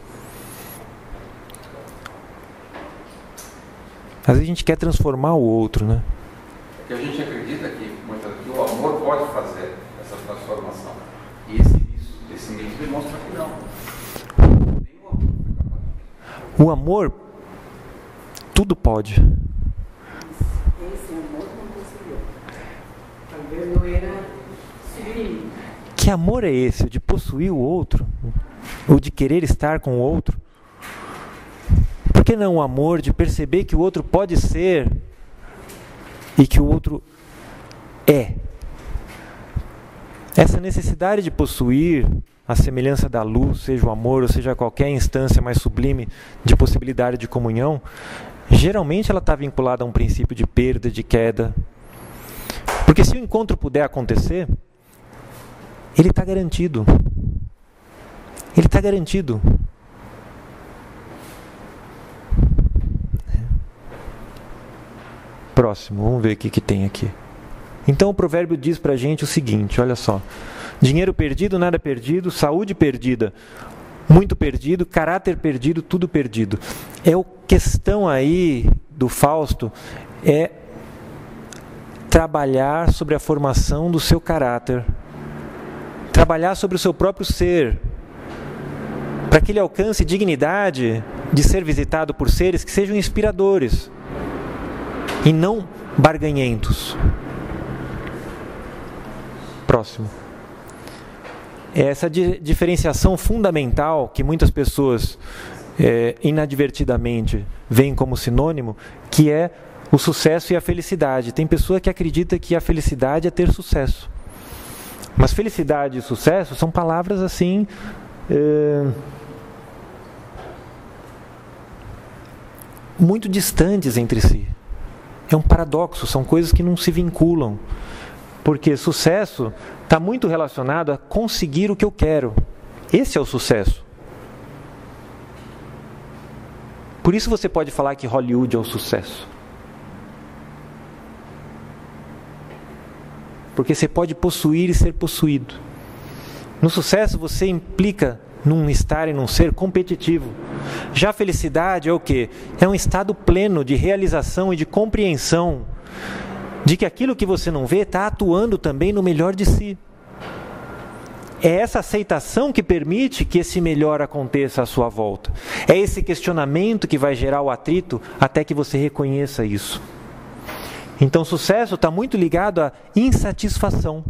C: Às vezes a gente quer transformar o outro, né?
D: Porque a gente acredita que o amor pode fazer essa transformação. E esse mito demonstra que não.
C: O amor, tudo pode.
B: Esse amor não conseguiu. Talvez não era sublime.
C: Que amor é esse? O de possuir o outro? O de querer estar com o outro? Por que não o amor de perceber que o outro pode ser e que o outro é? Essa necessidade de possuir a semelhança da luz, seja o amor, ou seja qualquer instância mais sublime de possibilidade de comunhão, geralmente ela está vinculada a um princípio de perda, de queda. Porque se o encontro puder acontecer, ele está garantido. Ele está garantido. Próximo, vamos ver o que tem aqui. Então o provérbio diz para a gente o seguinte, olha só. Dinheiro perdido, nada perdido. Saúde perdida, muito perdido. Caráter perdido, tudo perdido. A questão aí do Fausto é trabalhar sobre a formação do seu caráter. Trabalhar sobre o seu próprio ser. Para que ele alcance dignidade de ser visitado por seres que sejam inspiradores. E não barganhentos. Próximo. Essa diferenciação fundamental que muitas pessoas inadvertidamente veem como sinônimo, que é o sucesso e a felicidade. Tem pessoa que acredita que a felicidade é ter sucesso. Mas felicidade e sucesso são palavras assim... muito distantes entre si. É um paradoxo, são coisas que não se vinculam. Porque sucesso está muito relacionado a conseguir o que eu quero. Esse é o sucesso. Por isso você pode falar que Hollywood é o sucesso. Porque você pode possuir e ser possuído. No sucesso você implica num estar e num ser competitivo. Já a felicidade é o quê? É um estado pleno de realização e de compreensão de que aquilo que você não vê está atuando também no melhor de si. É essa aceitação que permite que esse melhor aconteça à sua volta. É esse questionamento que vai gerar o atrito até que você reconheça isso. Então, o sucesso está muito ligado à insatisfação.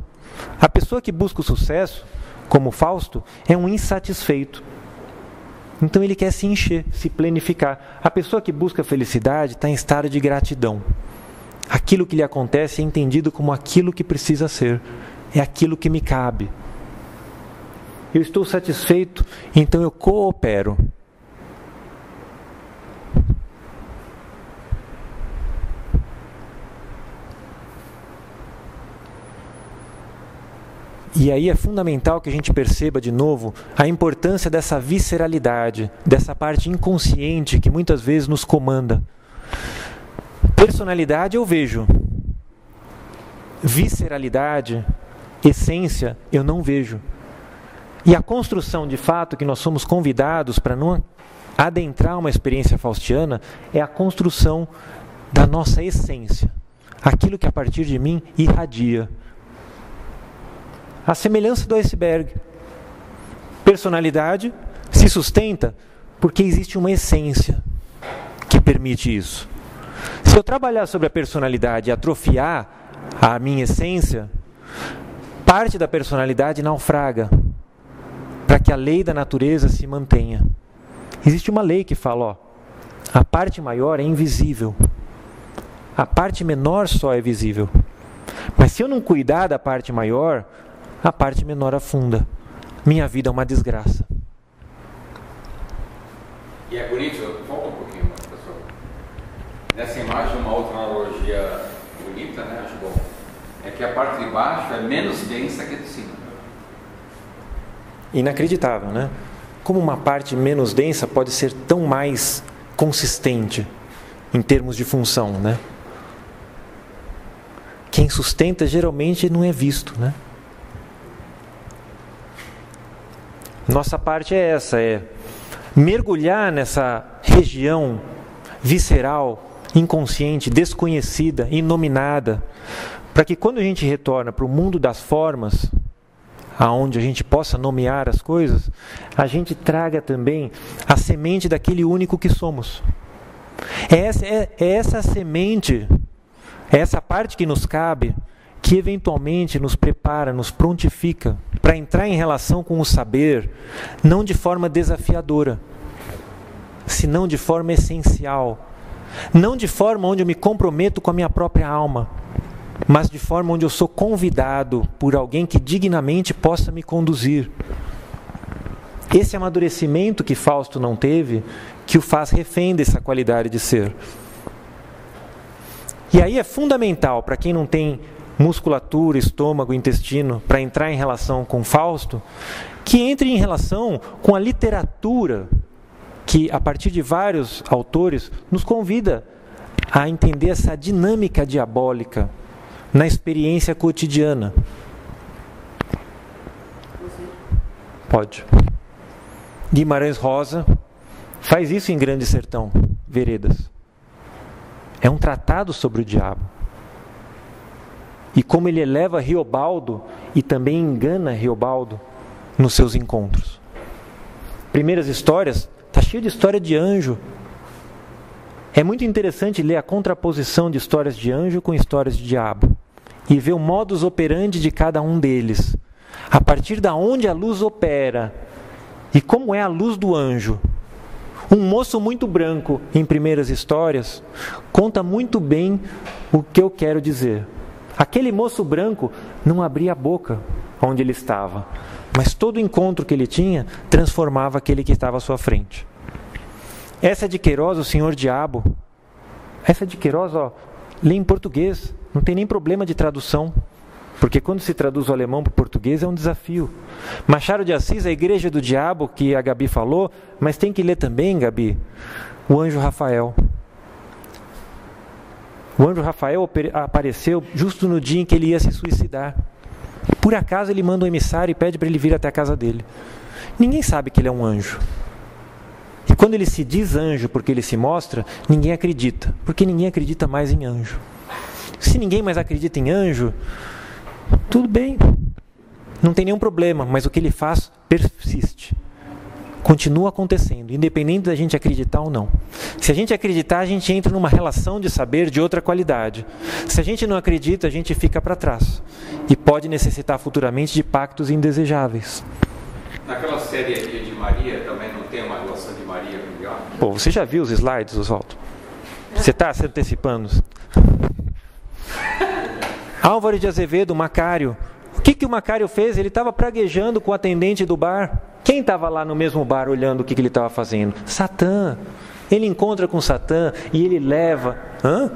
C: A pessoa que busca o sucesso, como Fausto, é um insatisfeito. Então, ele quer se encher, se plenificar. A pessoa que busca a felicidade está em estado de gratidão. Aquilo que lhe acontece é entendido como aquilo que precisa ser. É aquilo que me cabe. Eu estou satisfeito, então eu coopero. E aí é fundamental que a gente perceba de novo a importância dessa visceralidade, dessa parte inconsciente que muitas vezes nos comanda. Personalidade eu vejo. Visceralidade, essência, eu não vejo. E a construção de fato que nós somos convidados para não adentrar uma experiência faustiana é a construção da nossa essência. Aquilo que a partir de mim irradia. A semelhança do iceberg. Personalidade se sustenta porque existe uma essência que permite isso. Se eu trabalhar sobre a personalidade e atrofiar a minha essência, parte da personalidade naufraga para que a lei da natureza se mantenha. Existe uma lei que fala, a parte maior é invisível. A parte menor só é visível. Mas se eu não cuidar da parte maior, a parte menor afunda. Minha vida é uma desgraça.
D: E é bonito, volta um pouquinho, professor. Nessa imagem, uma outra analogia bonita, né? Acho bom. É que a parte de baixo é menos densa que a de cima.
C: Inacreditável, né? Como uma parte menos densa pode ser tão mais consistente em termos de função, né? Quem sustenta geralmente não é visto, né? Nossa parte é essa, é mergulhar nessa região visceral, inconsciente, desconhecida, inominada, para que quando a gente retorna para o mundo das formas, aonde a gente possa nomear as coisas, a gente traga também a semente daquele único que somos. É essa semente, é essa parte que nos cabe, que eventualmente nos prepara, nos prontifica para entrar em relação com o saber, não de forma desafiadora, senão de forma essencial. Não de forma onde eu me comprometo com a minha própria alma, mas de forma onde eu sou convidado por alguém que dignamente possa me conduzir. Esse amadurecimento que Fausto não teve, que o faz refém dessa qualidade de ser. E aí é fundamental para quem não tem musculatura, estômago, intestino, para entrar em relação com Fausto, que entre em relação com a literatura, que a partir de vários autores nos convida a entender essa dinâmica diabólica na experiência cotidiana? Pode. Guimarães Rosa faz isso em Grande Sertão, Veredas. É um tratado sobre o diabo. E como ele eleva Riobaldo e também engana Riobaldo nos seus encontros. Primeiras histórias, está cheio de história de anjo. É muito interessante ler a contraposição de histórias de anjo com histórias de diabo. E ver o modus operandi de cada um deles. A partir da onde a luz opera. E como é a luz do anjo. Um moço muito branco, em Primeiras Histórias, conta muito bem o que eu quero dizer. Aquele moço branco não abria a boca onde ele estava, mas todo encontro que ele tinha transformava aquele que estava à sua frente. Essa de Queiroz, o Senhor Diabo, essa de Queiroz, lê em português, não tem nem problema de tradução, porque quando se traduz o alemão para o português é um desafio. Machado de Assis, a Igreja do Diabo, que a Gabi falou, mas tem que ler também, Gabi, o Anjo Rafael. O anjo Rafael apareceu justo no dia em que ele ia se suicidar. Por acaso ele manda um emissário e pede para ele vir até a casa dele. Ninguém sabe que ele é um anjo. E quando ele se diz anjo porque ele se mostra, ninguém acredita, porque ninguém acredita mais em anjo. Se ninguém mais acredita em anjo, tudo bem, não tem nenhum problema, mas o que ele faz persiste. Continua acontecendo, independente da gente acreditar ou não. Se a gente acreditar, a gente entra numa relação de saber de outra qualidade. Se a gente não acredita, a gente fica para trás. E pode necessitar futuramente de pactos indesejáveis.
D: Naquela série aqui de Maria, também não tem uma relação de Maria com o diabo?
C: Pô, você já viu os slides, Oswaldo? Você está se antecipando? Álvaro de Azevedo, Macário. O que o Macário fez? Ele estava praguejando com o atendente do bar. Quem estava lá no mesmo bar olhando o que ele estava fazendo? Satã. Ele encontra com Satã e ele leva... Hã?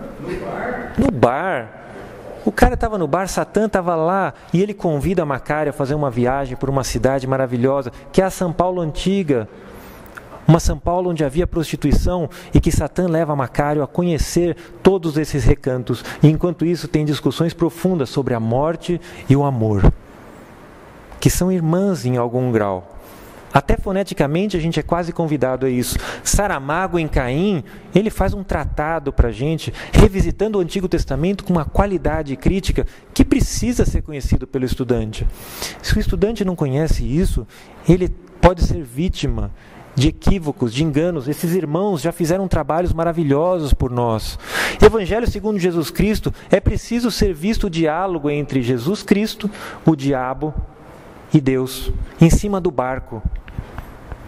C: No bar. O cara estava no bar, Satã estava lá e ele convida Macário a fazer uma viagem por uma cidade maravilhosa, que é a São Paulo Antiga. Uma São Paulo onde havia prostituição e que Satã leva Macário a conhecer todos esses recantos. E enquanto isso tem discussões profundas sobre a morte e o amor, que são irmãs em algum grau. Até foneticamente a gente é quase convidado a isso. Saramago, em Caim, ele faz um tratado para a gente, revisitando o Antigo Testamento com uma qualidade crítica que precisa ser conhecido pelo estudante. Se o estudante não conhece isso, ele pode ser vítima de equívocos, de enganos. Esses irmãos já fizeram trabalhos maravilhosos por nós. Evangelho segundo Jesus Cristo, é preciso ser visto o diálogo entre Jesus Cristo, o diabo e Deus, em cima do barco,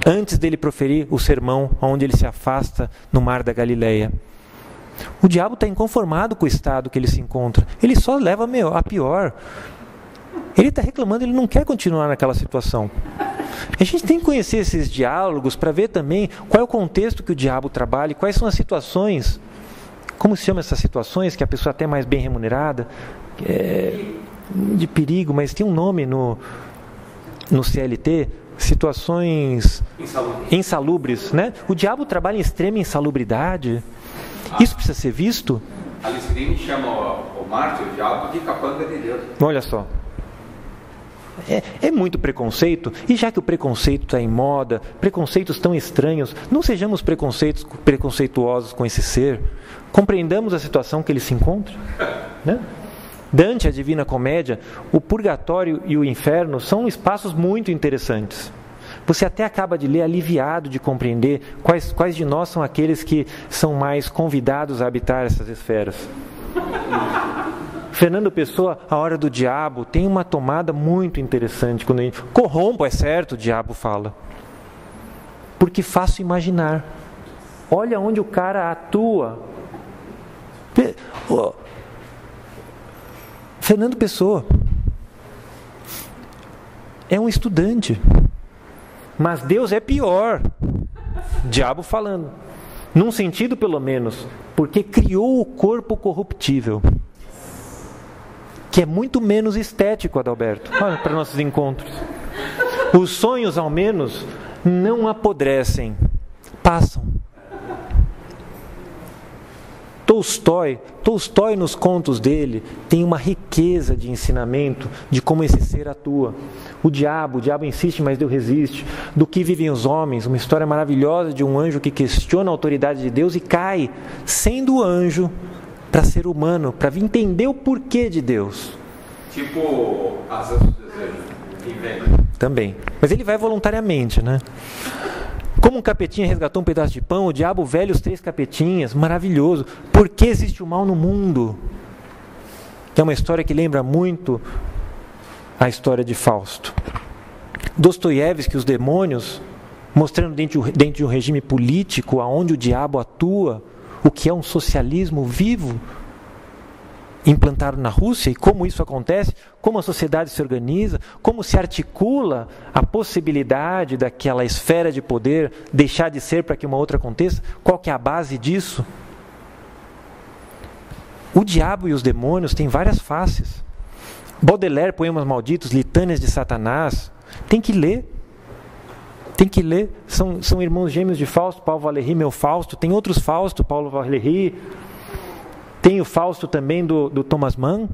C: antes dele proferir o sermão onde ele se afasta no mar da Galileia. O diabo está inconformado com o estado que ele se encontra. Ele só leva a pior. Ele está reclamando, ele não quer continuar naquela situação. A gente tem que conhecer esses diálogos para ver também qual é o contexto que o diabo trabalha e quais são as situações. Como se chama essas situações que a pessoa até mais bem remunerada? De perigo, mas tem um nome no CLT, situações insalubres, né? O diabo trabalha em extrema insalubridade. Isso precisa ser visto.
D: A Licirine chama o Marte, o diabo, de capanga de Deus.
C: Olha só. É muito preconceito, e já que o preconceito está em moda, preconceitos tão estranhos, não sejamos preconceituosos com esse ser. Compreendamos a situação que ele se encontra, né? Dante, a Divina Comédia, o purgatório e o inferno são espaços muito interessantes. Você até acaba de ler aliviado de compreender quais de nós são aqueles que são mais convidados a habitar essas esferas. Fernando Pessoa, A Hora do Diabo, tem uma tomada muito interessante. Quando a gente corrompo, é certo, o diabo fala. Porque faço imaginar. Olha onde o cara atua. Fernando Pessoa é um estudante, mas Deus é pior. Diabo falando, num sentido pelo menos, porque criou o corpo corruptível, que é muito menos estético, Adalberto. Olha para nossos encontros. Os sonhos, ao menos, não apodrecem, passam. Tolstói nos contos dele tem uma riqueza de ensinamento de como esse ser atua. O diabo insiste, mas Deus resiste. Do que vivem os homens, uma história maravilhosa de um anjo que questiona a autoridade de Deus e cai, sendo anjo, para ser humano, para entender o porquê de Deus.
D: Tipo Asas do Desejo, que vem.
C: Também. Mas ele vai voluntariamente, né? Como um capetinha resgatou um pedaço de pão, o diabo velho os 3 capetinhas, maravilhoso. Por que existe o mal no mundo? É uma história que lembra muito a história de Fausto. Dostoiévski, os demônios, mostrando dentro de um regime político onde o diabo atua, o que é um socialismo vivo, implantado na Rússia, e como isso acontece, como a sociedade se organiza, como se articula a possibilidade daquela esfera de poder deixar de ser para que uma outra aconteça, qual que é a base disso? O diabo e os demônios têm várias faces. Baudelaire, Poemas Malditos, Litânias de Satanás, tem que ler. São irmãos gêmeos de Fausto, Paulo Valéry, meu Fausto, tem outros Fausto, Paulo Valéry. Tem o Fausto também do Thomas Mann,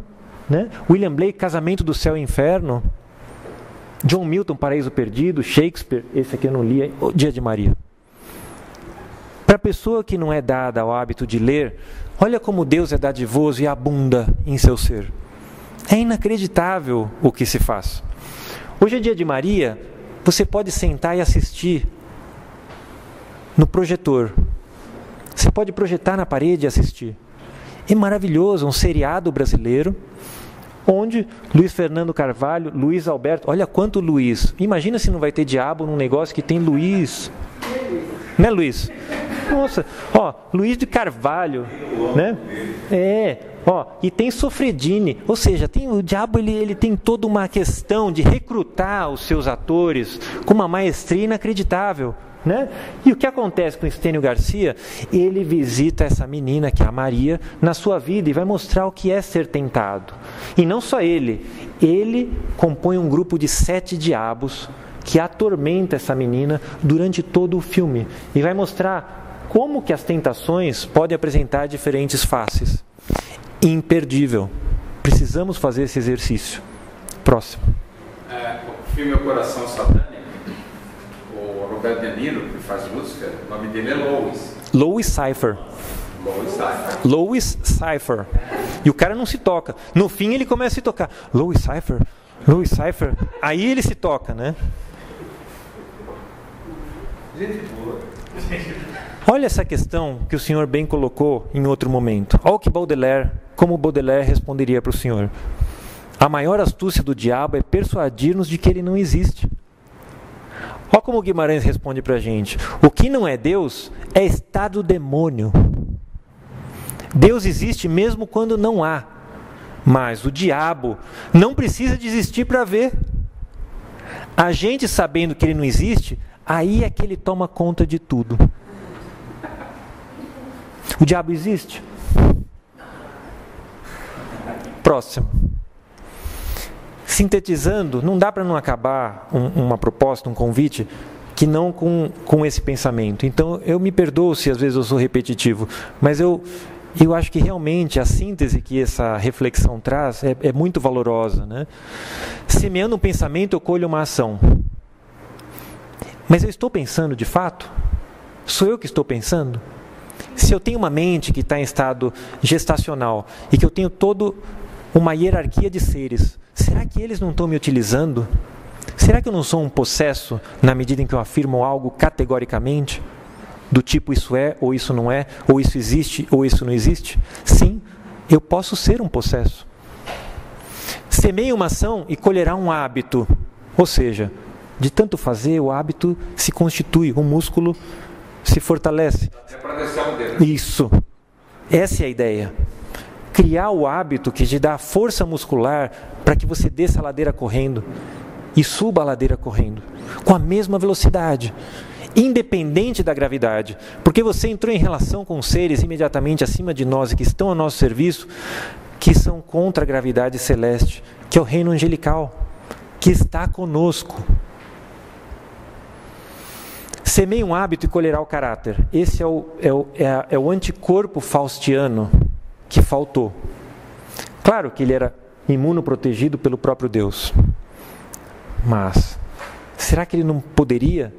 C: né? William Blake, Casamento do Céu e Inferno. John Milton, Paraíso Perdido. Shakespeare, esse aqui eu não li, O Dia de Maria. Para a pessoa que não é dada ao hábito de ler, olha como Deus é dadivoso e abunda em seu ser. É inacreditável o que se faz. Hoje é Dia de Maria, você pode sentar e assistir no projetor. Você pode projetar na parede e assistir. É maravilhoso, um seriado brasileiro, onde Luiz Fernando Carvalho, Luiz Alberto, olha quanto Luiz. Imagina se não vai ter diabo num negócio que tem Luiz. Né, Luiz? Nossa, Luiz de Carvalho, né? E tem Sofredini, ou seja, o diabo ele tem toda uma questão de recrutar os seus atores com uma maestria inacreditável. Né? E o que acontece com Estênio Garcia? Ele visita essa menina, que é a Maria, na sua vida e vai mostrar o que é ser tentado. E não só ele compõe um grupo de 7 diabos que atormenta essa menina durante todo o filme. E vai mostrar como que as tentações podem apresentar diferentes faces. Imperdível. Precisamos fazer esse exercício. Próximo.
D: O filme O Coração Satânico, o Robert De Niro, que faz música, o nome dele é Louis.
C: Louis Cypher. Louis Cypher. E o cara não se toca. No fim ele começa a se tocar. Louis Cypher. Aí ele se toca, né?
E: Gente boa.
C: Olha essa questão que o senhor bem colocou em outro momento. Olha o que como Baudelaire responderia para o senhor. A maior astúcia do diabo é persuadir-nos de que ele não existe. Olha como Guimarães responde para a gente. O que não é Deus é estado demônio. Deus existe mesmo quando não há. Mas o diabo não precisa de existir para ver. A gente sabendo que ele não existe, aí é que ele toma conta de tudo. O diabo existe? Próximo. Sintetizando, não dá para não acabar uma proposta, um convite, que não com esse pensamento. Então, eu me perdoo se às vezes eu sou repetitivo, mas eu acho que realmente a síntese que essa reflexão traz é muito valorosa, né? Semeando um pensamento, eu colho uma ação. Mas eu estou pensando de fato? Sou eu que estou pensando? Se eu tenho uma mente que está em estado gestacional e que eu tenho toda uma hierarquia de seres, será que eles não estão me utilizando? Será que eu não sou um possesso na medida em que eu afirmo algo categoricamente? Do tipo isso é ou isso não é, ou isso existe ou isso não existe? Sim, eu posso ser um possesso. Semeie uma ação e colherá um hábito. Ou seja, de tanto fazer, o hábito se constitui, o músculo se fortalece.
D: É para descer um dedo.
C: Isso. Essa é a ideia. Criar o hábito que te dá força muscular para que você desça a ladeira correndo e suba a ladeira correndo, com a mesma velocidade, independente da gravidade. Porque você entrou em relação com seres imediatamente acima de nós e que estão a nosso serviço, que são contra a gravidade celeste, que é o reino angelical, que está conosco. Semeie um hábito e colherá o caráter. Esse é o anticorpo faustiano que faltou. Claro que ele era imunoprotegido pelo próprio Deus. Mas, será que ele não poderia,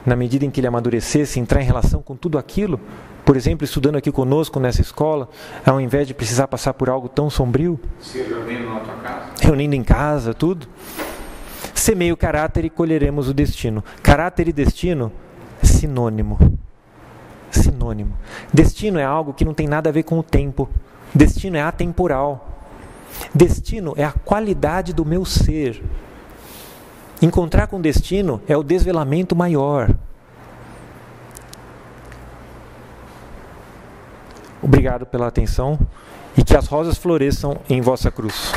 C: na medida em que ele amadurecesse, entrar em relação com tudo aquilo? Por exemplo, estudando aqui conosco nessa escola, ao invés de precisar passar por algo tão sombrio?
D: Se reunindo na tua casa.
C: Reunindo em casa, tudo. Semeie o caráter e colheremos o destino. Caráter e destino, sinônimo. Sinônimo. Destino é algo que não tem nada a ver com o tempo. Destino é atemporal. Destino é a qualidade do meu ser. Encontrar com destino é o desvelamento maior. Obrigado pela atenção e que as rosas floresçam em vossa cruz.